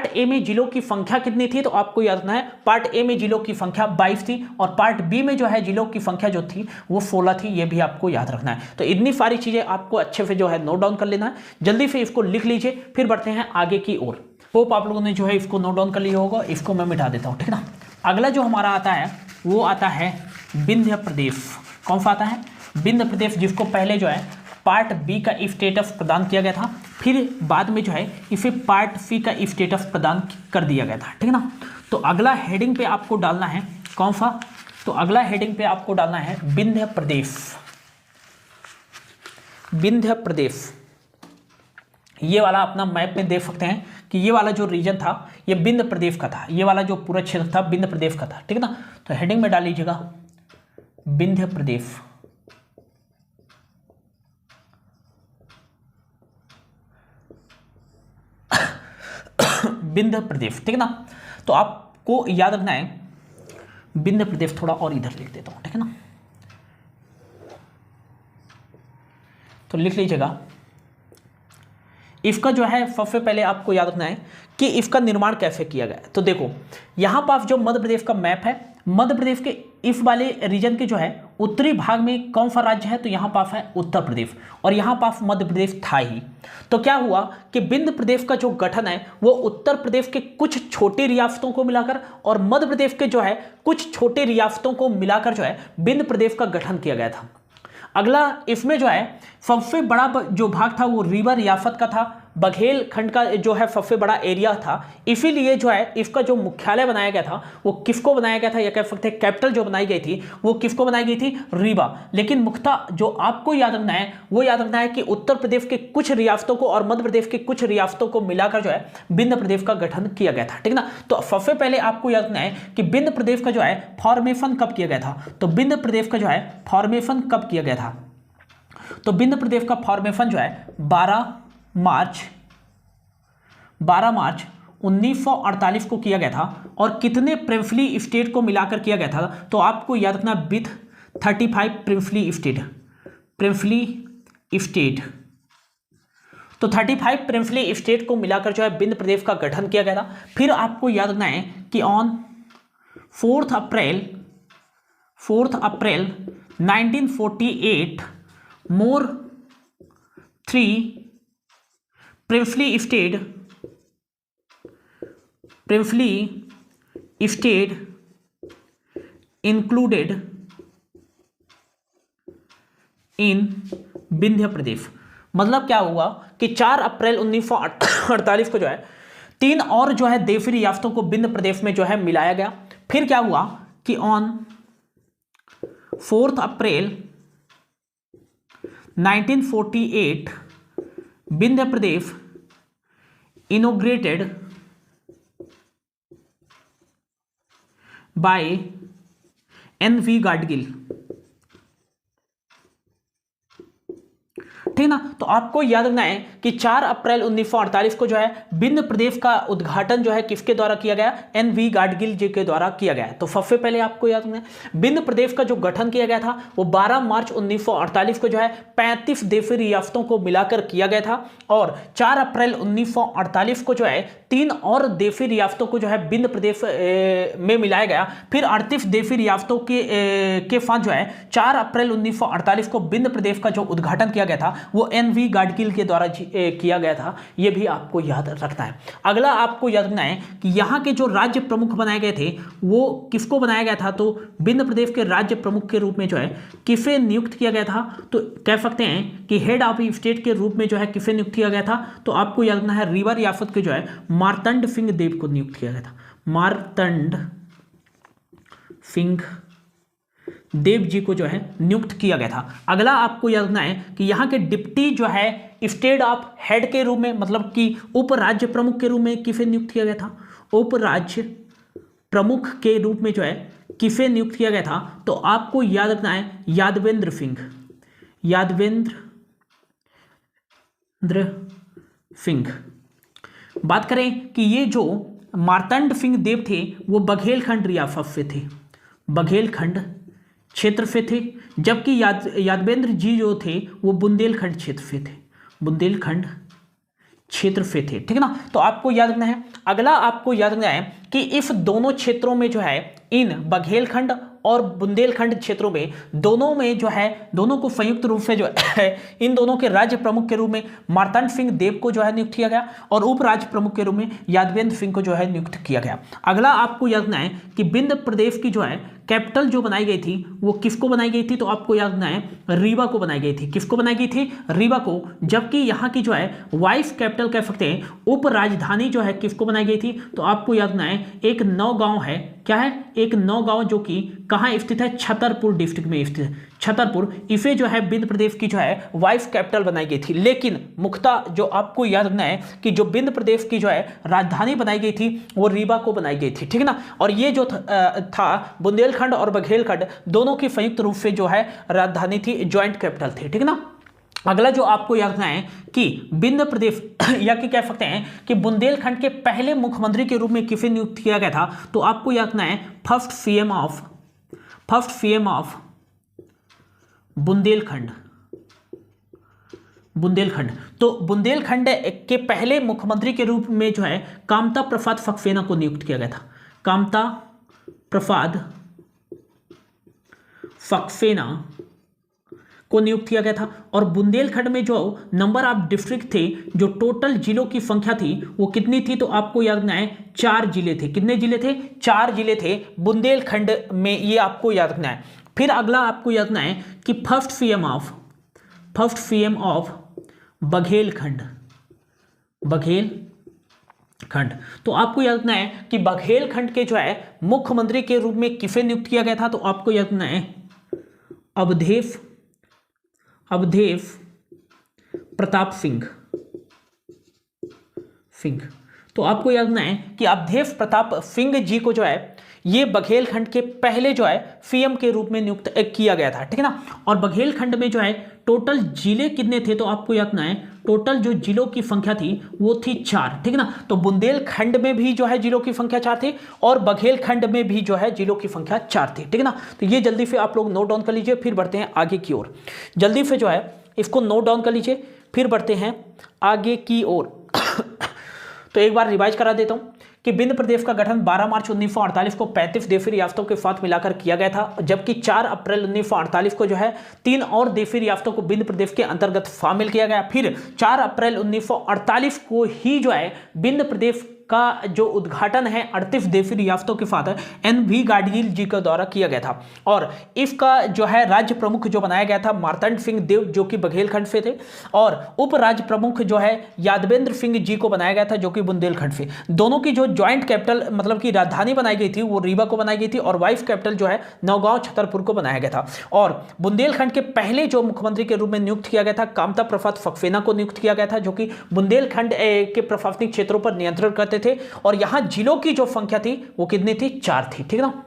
ए में जिलों की संख्या कितनी थी? तो आपको याद रखना है पार्ट ए में जिलों की संख्या 22 थी। और पार्ट बी में जो है जिलों की संख्या जो थी वो 16 थी। ये भी आपको याद रखना है। तो इतनी सारी चीजें आपको अच्छे से जो है नोट डाउन कर लेना है। जल्दी से इसको लिख लीजिए। फिर बढ़ते हैं आगे की ओर। होप आप लोगों ने जो है इसको नोट डाउन कर लिया होगा। इसको मैं मिटा देता हूँ, ठीक है ना। अगला जो हमारा आता है वो आता है विंध्य प्रदेश। कौन सा आता है, बिंद प्रदेश, जिसको पहले जो है पार्ट बी का स्टेटस प्रदान किया गया था, फिर बाद में जो है इसे पार्ट सी का स्टेटस प्रदान कर दिया गया था, ठीक है ना। तो अगला हेडिंग पे आपको डालना है कौन सा, तो अगला हेडिंग पे आपको डालना है विंध्य प्रदेश। विंध्य प्रदेश ये वाला अपना मैप में देख सकते हैं कि ये वाला जो रीजन था ये विंध्य प्रदेश का था, ये वाला जो पूरा क्षेत्र था विंध्य प्रदेश का था, ठीक है ना। तो हेडिंग में डाल लीजिएगा विंध्य प्रदेश। विंध्य प्रदेश, ठीक है ना। तो आपको याद रखना है विंध्य प्रदेश, थोड़ा और इधर लिख देता हूं, ठीक है ना। तो लिख लीजिएगा, इसका जो है सबसे पहले आपको याद रखना है कि इसका निर्माण कैसे किया गया। तो देखो यहाँ पर जो मध्य प्रदेश का मैप है, मध्य प्रदेश के इस वाले रीजन के जो है उत्तरी भाग में कौन सा राज्य है, तो यहाँ पास है उत्तर प्रदेश, और यहाँ पास मध्य प्रदेश था ही। तो क्या हुआ कि विंध्य प्रदेश का जो गठन है वो उत्तर प्रदेश के कुछ छोटी रियासतों को मिलाकर और मध्य प्रदेश के जो है कुछ छोटे रियासतों को मिलाकर जो है विंध्य प्रदेश का गठन किया गया था। अगला इसमें जो है सबसे बड़ा जो भाग था वो रीवा रियासत का था, बघेल खंड का जो है सबसे बड़ा एरिया था, इसीलिए जो है इसका जो मुख्यालय बनाया गया था वो किसको बनाया गया था, या कह सकते हैं कैपिटल जो बनाई गई थी वो किसको बनाई गई थी, रीवा। लेकिन मुख्यतः जो आपको याद रखना है वो याद रखना है कि उत्तर प्रदेश के कुछ रियासतों को और मध्य प्रदेश के कुछ रियासतों को मिलाकर जो है विंध्य प्रदेश का गठन किया गया था, ठीक ना। तो सबसे पहले आपको याद रखना है कि विंध्य प्रदेश का जो है फॉर्मेशन कब किया गया था, तो विंध्य प्रदेश का जो है फॉर्मेशन कब किया गया था, तो विंध्य प्रदेश का फॉर्मेशन जो है 12 मार्च 1948 को किया गया था। और कितने प्रिंसली स्टेट को मिलाकर किया गया था, तो आपको याद रखना विथ 35 प्रिंसली स्टेट। तो 35 प्रिंसली स्टेट को मिलाकर जो है विंध्य प्रदेश का गठन किया गया था। फिर आपको याद रखना है कि on 4 April 1948 more 3 princely state included in Vindhya Pradesh. मतलब क्या हुआ कि 4 अप्रैल 1948 को जो है 3 और जो है देशी रियासतों को विंध्य प्रदेश में जो है मिलाया गया। फिर क्या हुआ कि on 4 April 1948 Vindhya Pradesh inaugurated by NV. Gadgil, ठीक ना। तो आपको याद रखना है कि 4 अप्रैल 1948 को जो है विंध्य प्रदेश का उद्घाटन जो है किसके द्वारा किया गया, एन.वी. गाडगिल जी के द्वारा किया गया। तो सबसे पहले आपको याद रखना है विंध्य प्रदेश का जो गठन किया गया था वो 12 मार्च 1948 को जो है 35 देशी रियासतों को मिलाकर किया गया था। और 4 अप्रैल 1948 को जो है 3 और देशी रियासतों को जो है विंध्य प्रदेश में मिलाया गया। फिर 38 देशी रियासतों के साथ जो है 4 अप्रैल 1948 को विंध्य प्रदेश का जो उद्घाटन किया गया था वो एन.वी. गाडगिल के द्वारा किया गया था। यह भी आपको याद रखना है। अगला आपको याद रखना है कि यहाँ के जो राज्य प्रमुख बनाए गए थे वो किसको बनाया गया था, तो विंध्य प्रदेश के राज्य प्रमुख के रूप में जो है किसे नियुक्त किया गया था, तो कह सकते हैं कि हेड ऑफ स्टेट के रूप में जो है किसे नियुक्त किया गया था, तो आपको याद रखना है रीवा रियासत के जो है मार्तंड सिंह देव को नियुक्त किया गया था। मार्तंड सिंह देव जी को जो है नियुक्त किया गया था। अगला आपको याद रखना है कि यहाँ के डिप्टी जो है स्टेट ऑफ हेड के रूप में, मतलब कि उप राज्य प्रमुख के रूप में किसे नियुक्त किया गया था, उप राज्य प्रमुख के रूप में जो है किसे नियुक्त किया गया था, तो आपको याद रखना है यादवेंद्र सिंह। बात करें कि ये जो मार्तंड सिंह देव थे वो बघेलखंड रियासत से थे, बघेलखंड क्षेत्र से थे, जबकि यादवेंद्र जी जो थे वो बुंदेलखंड क्षेत्र से थे, बुंदेलखंड क्षेत्र से थे, ठीक है ना। तो आपको याद रखना है। अगला आपको याद रखना है कि इस दोनों क्षेत्रों में जो है इन बघेलखंड और बुंदेलखंड क्षेत्रों में दोनों में जो है दोनों को संयुक्त रूप से जो है इन दोनों के राज्य प्रमुख के रूप में मार्तंड सिंह देव को जो है नियुक्त किया गया और उप राज्य प्रमुख के रूप में यादवेंद्र सिंह को जो है नियुक्त किया गया। अगला आपको याद रखना है कि विंध्य प्रदेश की जो है कैपिटल जो बनाई गई थी वो किसको बनाई गई थी, तो आपको याद रखना है रीवा को बनाई गई थी। किसको बनाई गई थी, रीवा को। जबकि यहाँ की जो है वाइस कैपिटल कह सकते हैं, उप राजधानी जो है किसको बनाई गई थी, तो आपको याद रखना है एक नौगांव है। क्या है, एक नौगांव जो कि कहाँ स्थित है, छतरपुर डिस्ट्रिक्ट में स्थित है, छतरपुर। इसे जो है विंध्य प्रदेश की जो है वाइस कैपिटल बनाई गई थी। लेकिन मुख्यतः जो आपको याद रखना है कि जो विंध्य प्रदेश की जो है राजधानी बनाई गई थी वो रीवा को बनाई गई थी, ठीक है ना। और ये जो था बुंदेलखंड और बघेलखंड दोनों की संयुक्त रूप से जो है राजधानी थी, ज्वाइंट कैपिटल थी, ठीक है ना। अगला जो आपको याद रखना है कि विंध्य प्रदेश या कि कह सकते हैं कि बुंदेलखंड के पहले मुख्यमंत्री के रूप में किसे नियुक्त किया गया था, तो आपको याद रखना है फर्स्ट सीएम ऑफ बुंदेलखंड। तो बुंदेलखंड के पहले मुख्यमंत्री के रूप में जो है कामता प्रसाद सक्सेना को नियुक्त किया गया था। कामता प्रसाद सक्सेना को नियुक्त किया गया था। और बुंदेलखंड में जो नंबर ऑफ डिस्ट्रिक्ट थे, जो टोटल जिलों की संख्या थी वो कितनी थी, तो आपको याद रखना है 4 जिले थे। कितने जिले थे, 4 जिले थे बुंदेलखंड में, ये आपको याद रखना है। फिर अगला आपको याद रखना है कि फर्स्ट सीएम ऑफ बघेलखंड। तो आपको याद रखना है कि बघेलखंड के जो है मुख्यमंत्री के रूप में किसे नियुक्त किया गया था, तो आपको याद रखना है अवधेश प्रताप सिंह। तो आपको याद रखना है कि अवधेश प्रताप सिंह जी को जो है ये बघेलखंड के पहले जो है सीएम के रूप में नियुक्त किया गया था, ठीक है ना। और बघेलखंड में जो है टोटल जिले कितने थे, तो आपको याद रखना है टोटल जो जिलों की संख्या थी वो थी 4, ठीक है ना। तो बुंदेलखंड में भी जो है जिलों की संख्या 4 थी और बघेलखंड में भी जो है जिलों की संख्या 4 थी, ठीक है ना। तो ये जल्दी से आप लोग नोट डाउन कर लीजिए, फिर बढ़ते हैं आगे की ओर। जल्दी से जो है इसको नोट डाउन कर लीजिए, फिर बढ़ते हैं आगे की ओर। तो एक बार रिवाइज करा देता हूं कि विंध्य प्रदेश का गठन 12 मार्च 1948 को 35 देशी रियासतों के साथ मिलाकर किया गया था, जबकि 4 अप्रैल 1948 को जो है 3 और देशी रियासतों को विंध्य प्रदेश के अंतर्गत शामिल किया गया। फिर 4 अप्रैल 1948 को ही जो है विंध्य प्रदेश का जो उद्घाटन है 38 देशी रियासतों के साथ NV गाडगिल जी के द्वारा किया गया था। और इसका जो है राज्य प्रमुख जो बनाया गया था मार्तंड सिंह देव जो कि बघेलखंड से थे, और उप राज्य प्रमुख जो है यादवेंद्र सिंह जी को बनाया गया था जो कि बुंदेलखंड से। दोनों की जो ज्वाइंट कैपिटल मतलब कि राजधानी बनाई गई थी वो रीवा को बनाई गई थी और वाइस कैपिटल जो है नौगांव छतरपुर को बनाया गया था। और बुंदेलखंड के पहले जो मुख्यमंत्री के रूप में नियुक्त किया गया था कामता प्रसाद सक्सेना को नियुक्त किया गया था, जो कि बुंदेलखंड के प्रशासनिक क्षेत्रों पर नियंत्रण करते थे। और यहां जिलों की जो संख्या थी वो कितनी थी, 4 थी, ठीक है ना।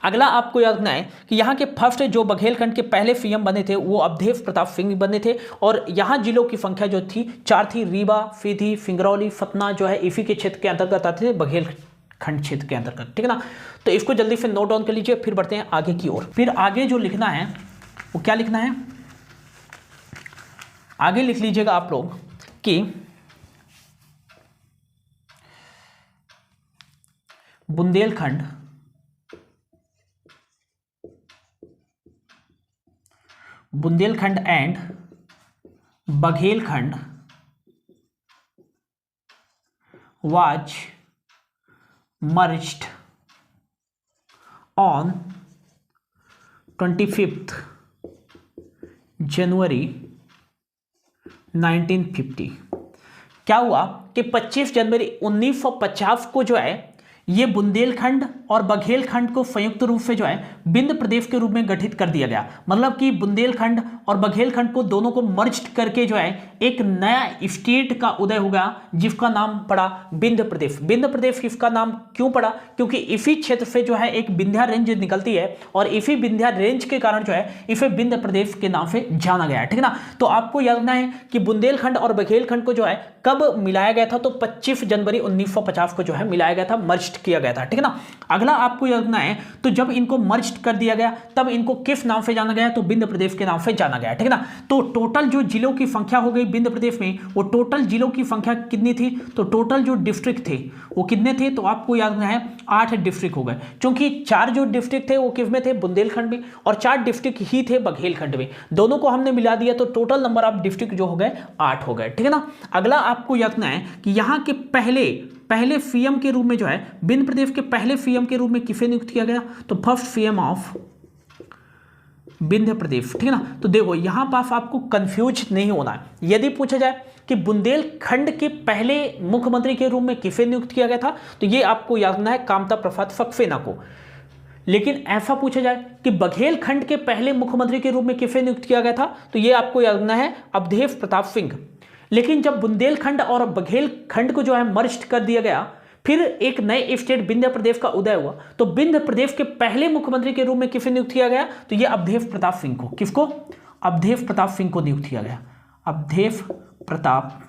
अगला आपको याद रखना है कि यहाँ के फर्स्ट जो बघेलखंड के पहले सीएम बने थे वो अवधेश प्रताप सिंह बने थे और यहाँ जिलों की संख्या जो थी 4 थी। रीवा, सीधी, सिंगरौली, सतना जो है इसी के क्षेत्र के अंतर्गत आते थे, बघेलखंड क्षेत्र के अंतर्गत, ठीक है ना। तो इसको जल्दी से नोट डाउन कर लीजिए, फिर बढ़ते हैं आगे की ओर। फिर आगे जो लिखना है वो क्या लिखना है, आगे लिख लीजिएगा आप लोग कि Bundelkhand and Baghelkhand was merged on 25th जनवरी 1950। क्या हुआ कि 25 जनवरी 1950 को जो है ये बुंदेलखंड और बघेलखंड को संयुक्त रूप से जो है विंध्य प्रदेश के रूप में गठित कर दिया गया। मतलब कि बुंदेलखंड और बघेलखंड को दोनों को मर्ज करके जो है एक नया स्टेट का उदय हो गया जिसका नाम पड़ा विंध्य प्रदेश। विंध्य प्रदेश इसका नाम क्यों पड़ा, क्योंकि इसी क्षेत्र से जो है एक विंध्या रेंज निकलती है और इसी विंध्या रेंज के कारण जो है इसे विंध्य प्रदेश के नाम से जाना गया है, ठीक है ना। तो आपको याद रखना है कि बुंदेलखंड और बघेलखंड को जो है कब मिलाया गया था, तो 25 जनवरी 1950 को जो है मिलाया गया था, मर्ज किया गया था, ठीक है ना। अगला आपको याद रखना है तो जब इनको मर्ज कर दिया गया तब इनको किस नाम से जाना गया, तो विंध्य प्रदेश के नाम से जाना गया, ठीक है ना। तो टोटल जो जिलों की संख्या हो गई विंध्य प्रदेश में, वो टोटल जिलों की संख्या कितनी थी, तो टोटल जो डिस्ट्रिक्ट थे वो कितने थे, तो आपको याद रखना है 8 डिस्ट्रिक्ट हो गए। क्योंकि 4 जो डिस्ट्रिक्ट थे वो किस में थे, बुंदेलखंड में, और 4 डिस्ट्रिक्ट ही थे बघेलखंड में। दोनों को हमने मिला दिया तो टोटल नंबर ऑफ डिस्ट्रिक्ट जो हो गए 8 हो गए, ठीक है ना। अगला आपको याद रखना है कि यहाँ के पहले पहले सीएम के रूप में जो है, विंध्य प्रदेश के पहले सीएम के रूप में किसे नियुक्त किया गया? तो फर्स्ट सीएम ऑफ विंध्य प्रदेश, ठीक है ना। तो देखो यहां पास आपको कंफ्यूज नहीं होना है। यदि पूछा जाए कि बुंदेलखंड के पहले मुख्यमंत्री के रूप में किसे नियुक्त किया गया था, तो ये आपको याद रखना है, कामता प्रसाद सक्सेना को। लेकिन ऐसा पूछा जाए कि बघेलखंड के पहले मुख्यमंत्री के रूप में किसे नियुक्त किया गया था, तो ये आपको याद रखना है, अवधेश प्रताप सिंह। लेकिन जब बुंदेलखंड और बघेलखंड को जो है मर्ज कर दिया गया, फिर एक नए स्टेट विंध्य प्रदेश का उदय हुआ, तो विंध्य प्रदेश के पहले मुख्यमंत्री के रूप में किसे नियुक्त किया गया? तो ये अवधेश प्रताप सिंह को। किसको? अवधेश प्रताप सिंह को नियुक्त किया गया, अवधेश प्रताप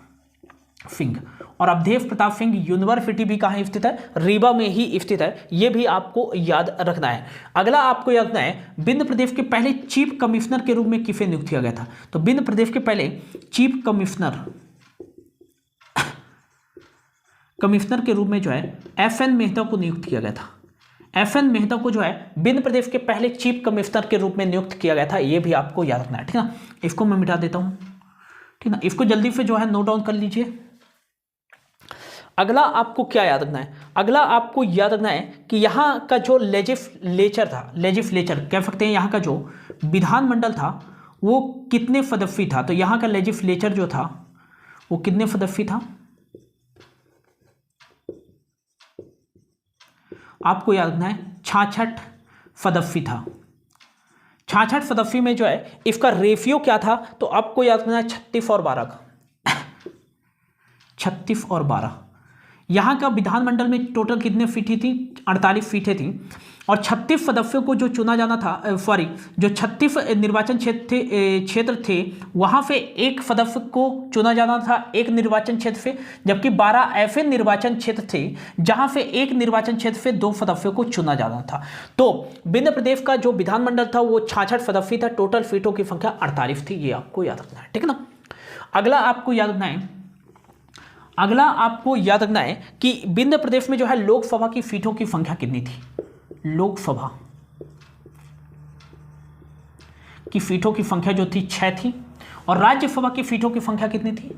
सिंह। और अवधेश प्रताप सिंह यूनिवर्सिटी भी कहाँ स्थित है? रीवा में ही स्थित है, यह भी आपको याद रखना है। अगला आपको याद रखना है, विंध्य प्रदेश के पहले चीफ कमिश्नर के रूप में किसे नियुक्त किया गया था? तो विंध्य प्रदेश के पहले चीफ कमिश्नर के रूप में जो है FN मेहता को नियुक्त किया गया था। FN मेहता को जो है विंध्य प्रदेश के पहले चीफ कमिश्नर के रूप में नियुक्त किया गया था, यह भी आपको याद रखना है, ठीक है ना। इसको मैं मिटा देता हूं, ठीक है ना। इसको जल्दी से जो है नोट डाउन कर लीजिए। अगला आपको क्या याद रखना है? अगला आपको याद रखना है कि यहाँ का जो लेजिस्लेचर था, लेजिस्लेचर कह सकते हैं, यहाँ का जो विधानमंडल था वो कितने सदस्यीय था? तो यहाँ का लेजिस्लेचर जो था वो कितने सदस्यीय था? आपको याद रखना है 66 सदस्यीय था। 66 सदस्यीय में जो है इसका रेशियो क्या था? तो आपको याद रखना है 36 और 12 का। 36 और 12। यहाँ का विधानमंडल में टोटल कितने सीटें थी? 48 सीटें थी। और 36 सदस्यों को जो चुना जाना था, सॉरी, जो 36 निर्वाचन क्षेत्र थे वहाँ से एक सदस्य को चुना जाना था एक निर्वाचन क्षेत्र से, जबकि 12 ऐसे निर्वाचन क्षेत्र थे जहाँ से एक निर्वाचन क्षेत्र से 2 सदस्यों को चुना जाना था। तो विंध्य प्रदेश का जो विधानमंडल था वो 66 सदस्यीय था, टोटल सीटों की संख्या 48 थी, ये आपको याद रखना है, ठीक है ना। अगला आपको याद रखना है, अगला आपको याद रखना है कि विंध्य प्रदेश में जो है लोकसभा की सीटों की संख्या कितनी थी? लोकसभा की सीटों की संख्या जो थी 6 थी। और राज्यसभा की सीटों की संख्या कितनी थी?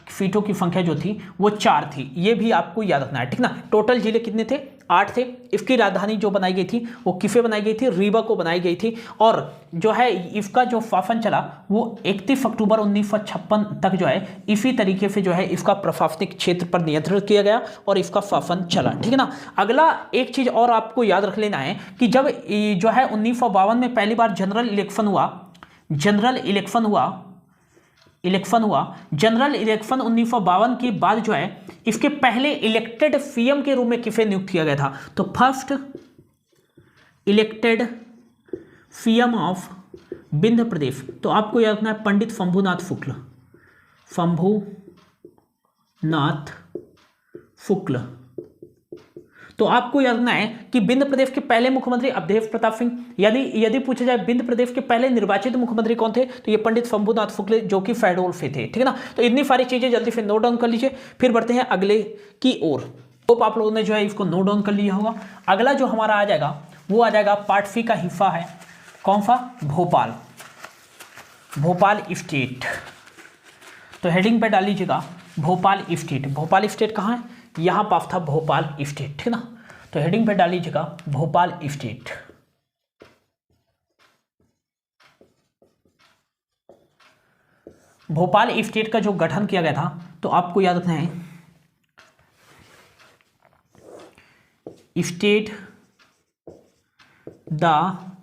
सीटों की संख्या जो थी वो 4 थी, ये भी आपको याद रखना है, ठीक ना। टोटल जिले कितने थे? 8 थे। इसकी राजधानी जो बनाई गई थी वो किसे बनाई गई थी? रीवा को बनाई गई थी। और जो है इसका जो शासन चला वो 31 अक्टूबर 1956 तक जो है इसी तरीके से जो है इसका प्रशासनिक क्षेत्र पर नियंत्रण किया गया और इसका शासन चला, ठीक है ना। अगला एक चीज और आपको याद रख लेना है कि जब जो है 1952 में पहली बार जनरल इलेक्शन हुआ, जनरल इलेक्शन 1952 के बाद जो है इसके पहले इलेक्टेड सीएम के रूप में किसे नियुक्त किया गया था? तो first elected CM of Vindhya Pradesh, तो आपको याद रखना है पंडित शंभुनाथ शुक्ल। तो आपको याद रखना है कि विंध्य प्रदेश के पहले मुख्यमंत्री अवधेश प्रताप सिंह। यदि पूछा जाए विंध्य प्रदेश के पहले निर्वाचित मुख्यमंत्री कौन थे, तो ये पंडित शंभुनाथ शुक्ल जो कि शहडोल से थे, ठीक है ना। तो इतनी सारी चीजें जल्दी से नोट डाउन कर लीजिए, फिर बढ़ते हैं अगले की ओर। होप आप लोगों ने जो है इसको नोट डाउन कर लिया होगा। अगला जो हमारा आ जाएगा वो आ जाएगा पार्ट सी का हिस्सा है, कौन सा? भोपाल स्टेट। तो हेडिंग पे डाल लीजिएगा भोपाल स्टेट। भोपाल स्टेट कहाँ है? यहां पास था भोपाल स्टेट, ठीक है ना। तो हेडिंग पे डाल लीजिएगा भोपाल स्टेट। भोपाल स्टेट का जो गठन किया गया था तो आपको याद रखना है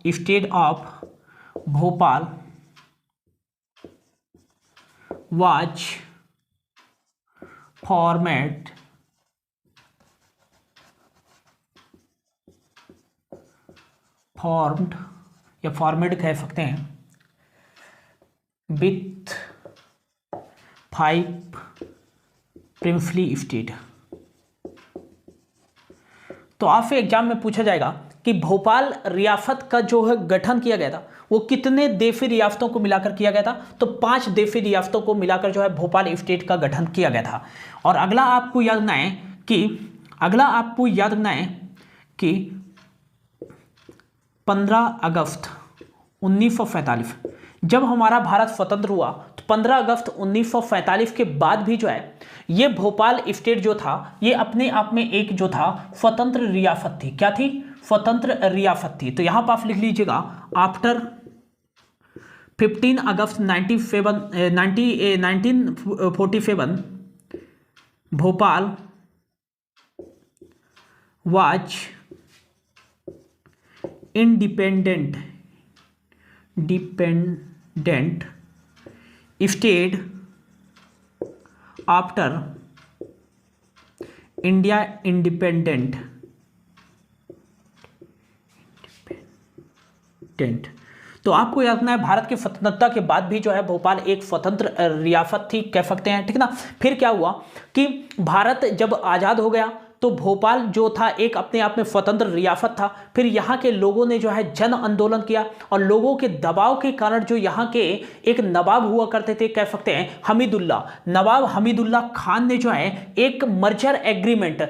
state of Bhopal was format formed या फॉर्मेड कह सकते हैं विथ 5 प्रिंसली स्टेट। तो आपसे एग्जाम में पूछा जाएगा कि भोपाल रियासत का जो है गठन किया गया था वो कितने देशी रियासतों को मिलाकर किया गया था? तो 5 देशी रियासतों को मिलाकर जो है भोपाल स्टेट का गठन किया गया था। और अगला आपको याद रखना है कि 15 अगस्त 1947 जब हमारा भारत स्वतंत्र हुआ तो 15 अगस्त 1945 के बाद भी जो है ये भोपाल स्टेट जो था ये अपने आप में एक जो था स्वतंत्र रियासत थी। क्या थी? स्वतंत्र रियासत थी। तो यहां पर आप लिख लीजिएगा after 15 August 1947 Bhopal was independent state after India independent. तो आपको याद रखना है भारत की स्वतंत्रता के बाद भी जो है भोपाल एक स्वतंत्र रियासत थी, कह सकते हैं, ठीक ना। फिर क्या हुआ कि भारत जब आज़ाद हो गया तो भोपाल जो था एक अपने आप में स्वतंत्र रियासत था। फिर यहाँ के लोगों ने जो है जन आंदोलन किया और लोगों के दबाव के कारण जो यहाँ के एक नवाब हुआ करते थे, कह सकते हैं हमीदुल्ला, नवाब हमीदुल्ला खान ने जो है एक मर्जर एग्रीमेंट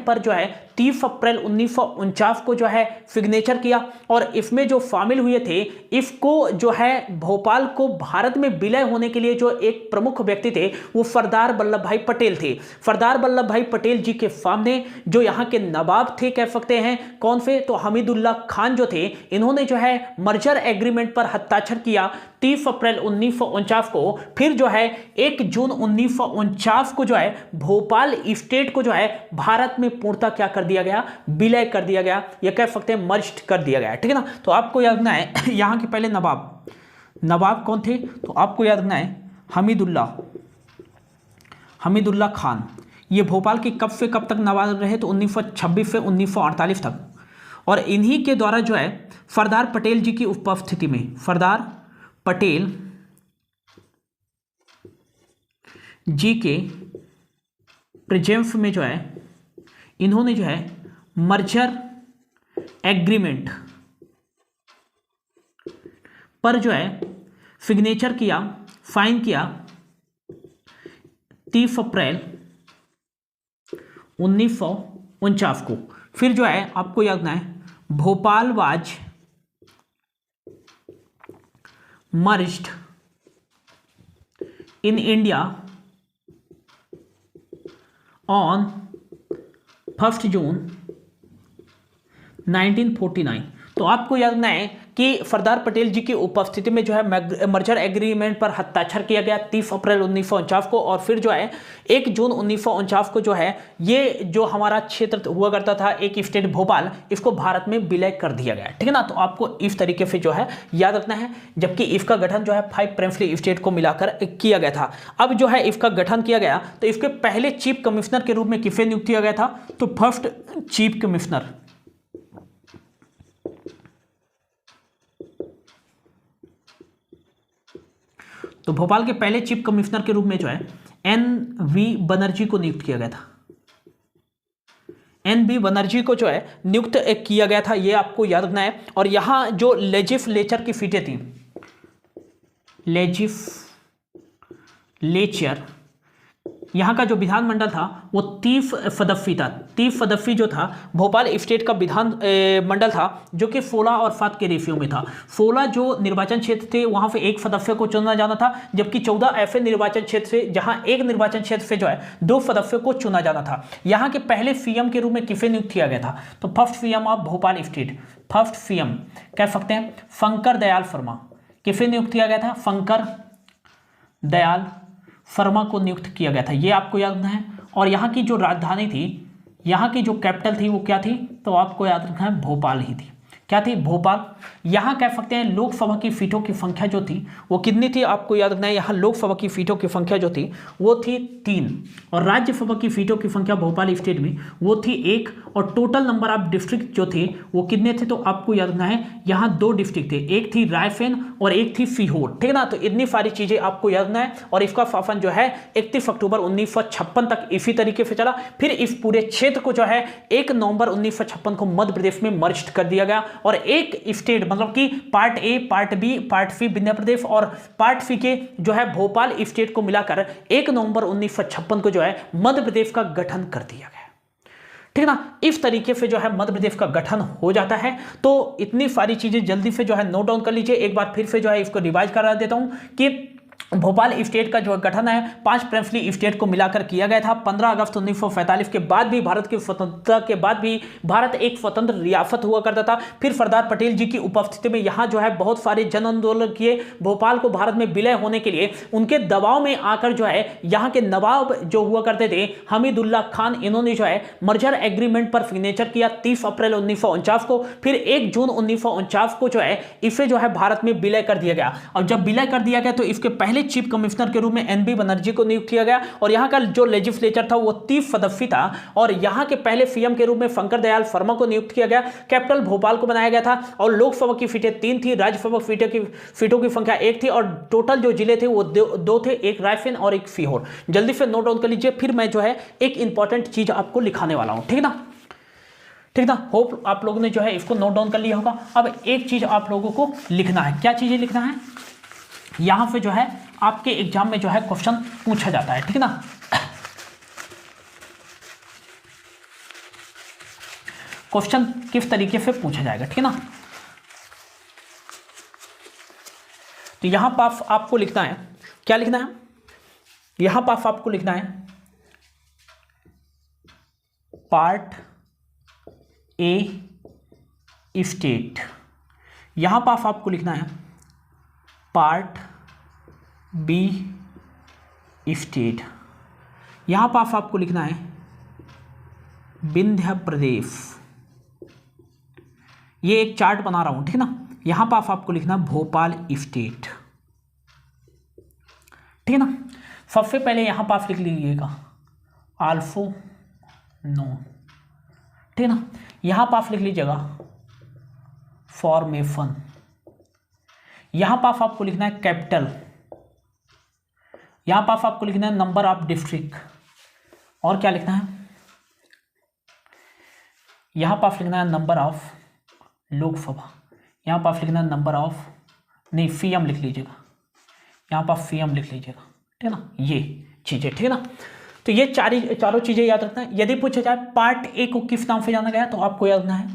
पर जो है 30 अप्रैल 1949 को जो है सिग्नेचर किया और इसमें जो शामिल हुए थे, इसको जो है भोपाल को भारत में विलय होने के लिए जो एक प्रमुख व्यक्ति थे वो सरदार वल्लभ भाई पटेल थे। सरदार वल्लभ भाई पटेल जी के सामने जो यहाँ के नवाब थे, कह सकते हैं कौन से, तो हमीदुल्ला खान जो थे, इन्होंने जो है मर्जर एग्रीमेंट पर हस्ताक्षर किया 30 अप्रैल 1949 को। फिर जो है 1 जून 1949 को जो है भोपाल स्टेट को जो है भारत में पूर्णतः क्या कर दिया गया? विलय कर दिया गया, या कह सकते हैं मर्ज्ड कर दिया गया, ठीक है ना। तो आपको याद रखना है यहाँ के पहले नवाब कौन थे? तो आपको याद रखना है हमीदुल्ला खान। ये भोपाल के कब से कब तक नवाब रहे? तो 1926 से 1948 तक। और इन्हीं के द्वारा जो है सरदार पटेल जी की उपस्थिति में, सरदार पटेल जी के प्रेजेंस में जो है इन्होंने जो है मर्जर एग्रीमेंट पर जो है सिग्नेचर किया, साइन किया 30 अप्रैल 1949 को। फिर जो है आपको याद रखना है Bhopal was merged in India on 1 जून 1949। तो आपको याद रखना है कि सरदार पटेल जी की उपस्थिति में जो है मर्जर एग्रीमेंट पर हस्ताक्षर किया गया 30 अप्रैल 1949 को। और फिर जो है 1 जून 1949 को जो है ये जो हमारा क्षेत्र हुआ करता था एक स्टेट भोपाल, इसको भारत में विलय कर दिया गया, ठीक है ना। तो आपको इस तरीके से जो है याद रखना है, जबकि इसका गठन जो है 5 प्रिंसली स्टेट को मिलाकर किया गया था। अब जो है इसका गठन किया गया तो इसके पहले चीफ कमिश्नर के रूप में किसे नियुक्त किया गया था? तो फर्स्ट चीफ कमिश्नर तो भोपाल के पहले चीफ कमिश्नर के रूप में जो है NV बनर्जी को नियुक्त किया गया था। NV बनर्जी को जो है नियुक्त किया गया था, ये आपको याद रखना है। और यहां जो लेजिस्लेचर की सीटें थी, लेजिस्लेचर यहाँ का जो विधानमंडल था वो 30 सदस्यीय था। 30 सदस्यीय जो था भोपाल स्टेट का विधान मंडल था, जो कि 16 और 7 के रेशियो में था। 16 जो निर्वाचन क्षेत्र थे वहाँ पे एक सदस्य को चुना जाना था, जबकि 14 ऐसे निर्वाचन क्षेत्र से जहाँ एक निर्वाचन क्षेत्र से जो है 2 सदस्यों को चुना जाना था। यहाँ के पहले सीएम के रूप में किसे नियुक्त किया गया था? तो first CM of Bhopal state, first CM कह सकते हैं शंकर दयाल शर्मा। किसे नियुक्त किया गया था? शंकर दयाल शर्मा को नियुक्त किया गया था, ये आपको याद रखना है। और यहाँ की जो राजधानी थी, यहाँ की जो कैपिटल थी वो क्या थी? तो आपको याद रखना है भोपाल ही थी। क्या थी? भोपाल। यहाँ कह सकते हैं लोकसभा की सीटों की संख्या जो थी वो कितनी थी? आपको याद रखना है यहाँ लोकसभा की सीटों की संख्या जो थी वो थी 3, और राज्यसभा की सीटों की संख्या भोपाल स्टेट में वो थी 1, और टोटल नंबर ऑफ डिस्ट्रिक्ट जो थे वो कितने थे? तो आपको याद रखना है यहाँ 2 डिस्ट्रिक्ट थे, एक थी रायसेन और एक थी सीहोर, ठीक है ना। तो इतनी सारी चीजें आपको याद रखना है। और इसका शासन जो है 31 अक्टूबर 1956 तक इसी तरीके से चला। फिर इस पूरे क्षेत्र को जो है 1 नवंबर 1956 को मध्य प्रदेश में मर्ज कर दिया गया, और एक स्टेट मतलब कि part A, part B, part C Vindhya Pradesh और पार्ट सी के जो है भोपाल स्टेट को मिलाकर 1 नवंबर 1956 को जो है मध्य प्रदेश का गठन कर दिया गया, ठीक ना। इस तरीके से जो है मध्य प्रदेश का गठन हो जाता है। तो इतनी सारी चीजें जल्दी से जो है नोट डाउन कर लीजिए। एक बार फिर से जो है इसको रिवाइज करा देता हूं कि भोपाल स्टेट का जो गठन है 5 प्रिंसली स्टेट को मिलाकर किया गया था। 15 अगस्त 1945 के बाद भी, भारत की स्वतंत्रता के बाद भी भारत एक स्वतंत्र रियासत हुआ करता था। फिर सरदार पटेल जी की उपस्थिति में यहाँ जो है बहुत सारे जन आंदोलन किए भोपाल को भारत में विलय होने के लिए। उनके दबाव में आकर जो है यहाँ के नवाब जो हुआ करते थे हमीदुल्लाह खान, इन्होंने जो है मर्जर एग्रीमेंट पर सिग्नेचर किया 30 अप्रैल 1949 को। फिर 1 जून 1949 को जो है इसे जो है भारत में विलय कर दिया गया। और जब विलय कर दिया गया तो इसके पहले चीफ कमिश्नर के रूप में एनबी बनर्जी को नियुक्त किया गया। और यहां का जो लेजिस्लेचर था वो 30 सदस्यीय था। और यहां के पहले सीएम के रूप में शंकर दयाल शर्मा को नियुक्त किया गया। कैपिटल भोपाल को बनाया गया था। और लोकसभा की सीटें 3 थी, राज्यसभा सीटों की संख्या 1 थी। और टोटल जो जिले थे वो 2 थे, एक रायसेन और एक सीहोर। जल्दी से नोट डाउन कर लीजिए। फिर मैं जो है एक इंपॉर्टेंट चीज आपको लिखाने वाला हूं, ठीक ना। ठीक ना, होप आप लोगों ने जो है इसको नोट डाउन कर लिया होगा। अब एक चीज आप लोगों को लिखना है। क्या चीजें लिखना है? यहां पे जो है आपके एग्जाम में जो है क्वेश्चन पूछा जाता है, ठीक ना। क्वेश्चन किस तरीके से पूछा जाएगा, ठीक ना। तो यहां पर आपको लिखना है, क्या लिखना है? यहां पर आपको लिखना है पार्ट ए स्टेट। यहां पर आपको लिखना है पार्ट बी स्टेट। यहां पर आपको लिखना है विंध्य प्रदेश। ये एक चार्ट बना रहा हूं, ठीक ना। यहां पर आपको लिखना भोपाल स्टेट, ठीक है ना। सबसे पहले यहां पर आप लिख लीजिएगा आल्फो नो, ठीक है ना। यहां पर आप लिख लीजिएगा फॉर्मेशन। यहां पर आपको लिखना है कैपिटल। यहां पर आपको लिखना है नंबर ऑफ डिस्ट्रिक्ट। और क्या लिखना है? यहां पर लिखना है नंबर ऑफ लोकसभा। यहां पर लिखना है नंबर ऑफ, नहीं सीएम लिख लीजिएगा। यहां पर सीएम लिख लीजिएगा, ठीक है ना। ये चीजें, ठीक है ना। तो ये चारों चीजें याद रखना है। यदि पूछा जाए पार्ट ए को किस नाम से जाना गया तो आपको याद रखना है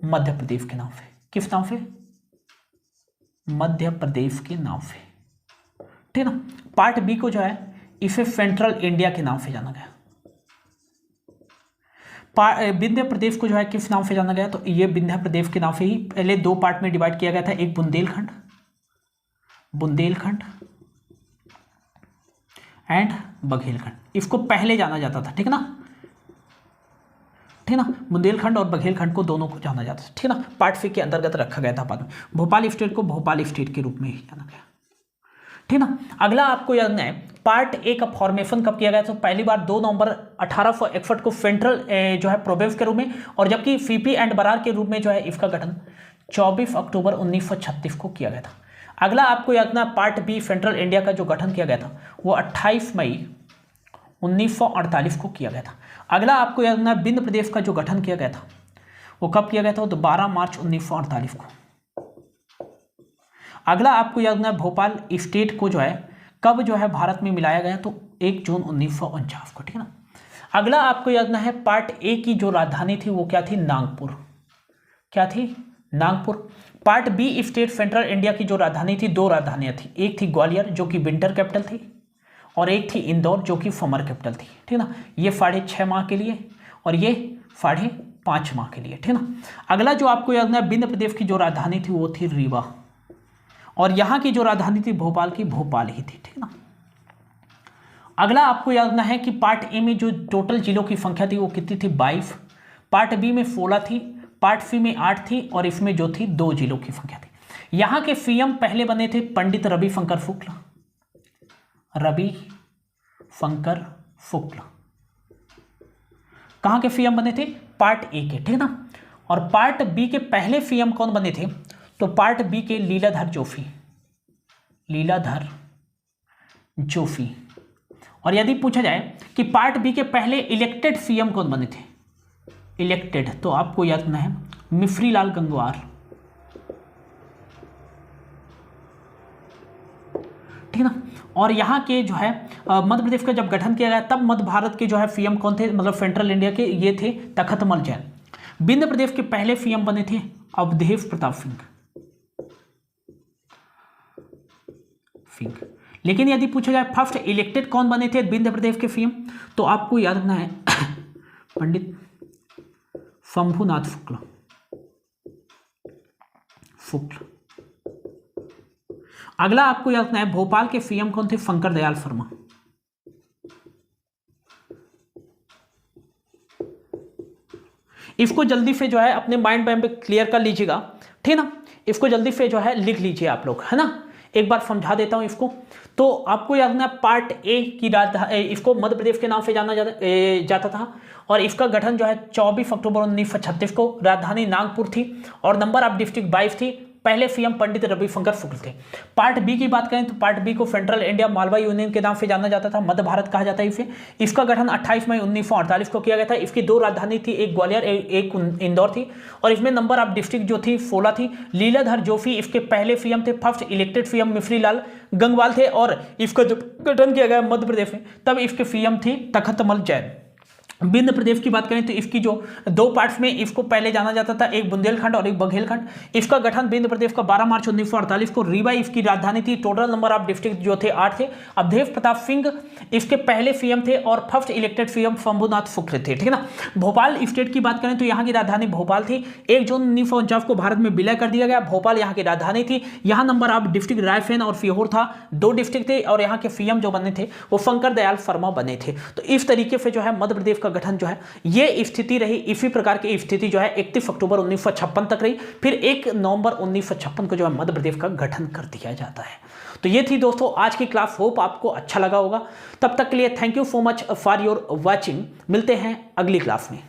मध्य प्रदेश के नाम से। किस नाम से? मध्य प्रदेश के नाम से, ठीक है ना। पार्ट बी को जो है इसे सेंट्रल इंडिया के नाम से जाना गया। विंध्य प्रदेश को जो है किस नाम से जाना गया तो ये विंध्य प्रदेश के नाम से ही पहले 2 पार्ट में डिवाइड किया गया था। एक बुंदेलखंड एंड बघेलखंड। इसको पहले जाना जाता था, ठीक है ना, ठीक है ना। बुंदेलखंड और बघेलखंड को दोनों को जाना जाता था, ठीक है ना। पार्ट सी के अंतर्गत रखा गया था बाद में। भोपाल स्टेट को भोपाल स्टेट के रूप में ही जाना गया, ठीक ना। अगला आपको याद है पार्ट ए का फॉर्मेशन कब किया गया तो पहली बार 2 नवंबर 1861 को सेंट्रल जो है प्रोविंस के रूप में। और जबकि सीपी एंड बरार के रूप में जो है इसका गठन 24 अक्टूबर 1936 को किया गया था। अगला आपको याद रखना पार्ट बी सेंट्रल इंडिया का जो गठन किया गया था वो 28 मई 1948 को किया गया था। अगला आपको याद रखना विंध्य प्रदेश का जो गठन किया गया था वो कब किया गया था तो 12 मार्च 1948 को। अगला आपको याद रखना भोपाल स्टेट को जो है कब जो है भारत में मिलाया गया तो 1 जून 1949 को, ठीक है ना। अगला आपको याद रखना है पार्ट ए की जो राजधानी थी वो क्या थी? नागपुर। क्या थी? Nagpur. Part B state central India की जो राजधानी थी 2 राजधानियां थी। एक थी ग्वालियर जो कि विंटर कैपिटल थी और एक थी इंदौर जो कि समर कैपिटल थी, ठीक है ना। ये 6.5 माह के लिए और ये 5.5 माह के लिए, ठीक है ना। अगला जो आपको याद रखना है विंध्य प्रदेश की जो राजधानी थी वो थी रीवा और यहां की जो राजधानी थी भोपाल की भोपाल ही थी, ठीक है ना। अगला आपको याद रखना है कि पार्ट ए में जो टोटल जिलों की संख्या थी वो कितनी थी? 22। पार्ट बी में 16 थी, पार्ट सी में 8 थी और इसमें जो थी 2 जिलों की संख्या थी। यहां के सीएम पहले बने थे पंडित रविशंकर शुक्ल। कहां के सीएम बने थे? पार्ट ए के, ठीक है ना। और पार्ट बी के पहले सीएम कौन बने थे तो पार्ट बी के लीलाधर जोशी। और यदि पूछा जाए कि पार्ट बी के पहले इलेक्टेड सीएम कौन बने थे? इलेक्टेड तो आपको याद रखना है मिश्रीलाल गंगवार, ठीक है ना। और यहाँ के जो है मध्य प्रदेश का जब गठन किया गया तब मध्य भारत के जो है सीएम कौन थे, मतलब सेंट्रल इंडिया के, ये थे तखतमल जैन। विंध्य प्रदेश के पहले सीएम बने थे अवधेश प्रताप सिंह। लेकिन यदि पूछा जाए फर्स्ट इलेक्टेड कौन बने थे विंध्य प्रदेश के सीएम, तो आपको याद रखना है पंडित शंभुनाथ शुक्ल। अगला आपको याद रखना है भोपाल के सीएम कौन थे, शंकर दयाल शर्मा। इसको जल्दी से जो है अपने माइंड में क्लियर कर लीजिएगा, ठीक है ना। इसको जल्दी से जो है लिख लीजिए आप लोग, है ना। एक बार समझा देता हूं इसको। तो आपको याद रखना है पार्ट ए की राजधानी, इसको मध्य प्रदेश के नाम से जाना जाता था और इसका गठन जो है 24 अक्टूबर 1936 को, राजधानी नागपुर थी और नंबर ऑफ डिस्ट्रिक्ट 22 थी। पहले सीएम पंडित रविशंकर शुक्ल थे। पार्ट बी की बात करें तो पार्ट बी को सेंट्रल इंडिया मालवा यूनियन के नाम से जाना जाता था, मध्य भारत कहा जाता है इसे। इसका गठन 28 मई 1948 को किया गया था। इसकी दो राजधानी थी, एक ग्वालियर एक इंदौर थी और इसमें नंबर ऑफ डिस्ट्रिक्ट जो थी 16 थी। लीलाधर जोशी इसके पहले सीएम थे। First elected CM Mishri Lal Gangwal थे और इसका जब गठन किया गया मध्य प्रदेश में तब इसके सीएम थे तखतमल जैन। विंध्य प्रदेश की बात करें तो इसकी जो दो पार्ट्स में इसको पहले जाना जाता था, एक बुंदेलखंड और एक बघेलखंड। इसका गठन विंध्य प्रदेश का 12 मार्च 1948 को। रीवा इसकी राजधानी थी। टोटल नंबर ऑफ डिस्ट्रिक्ट जो थे 8 थे। अवधेश प्रताप सिंह इसके पहले सीएम थे और फर्स्ट इलेक्टेड सीएम शंभुनाथ शुक्ल थे, ठीक है ना। भोपाल स्टेट की बात करें तो यहाँ की राजधानी भोपाल थी। 1 जून 1949 को भारत में विलय कर दिया गया। भोपाल यहाँ की राजधानी थी। यहाँ नंबर ऑफ डिस्ट्रिक्ट रायसेन और सीहोर था, 2 डिस्ट्रिक्ट थे और यहाँ के सीएम जो बने थे वो शंकर दयाल शर्मा बने थे। तो इस तरीके से जो है मध्य प्रदेश का गठन जो है ये स्थिति रही। इसी प्रकार की स्थिति जो है 31 अक्टूबर 1956 तक रही। फिर 1 नवंबर 1956 को जो है मध्य प्रदेश का गठन कर दिया जाता है। तो ये थी दोस्तों आज की क्लास। होप आपको अच्छा लगा होगा। तब तक के लिए thank you so much for your watching. मिलते हैं अगली क्लास में।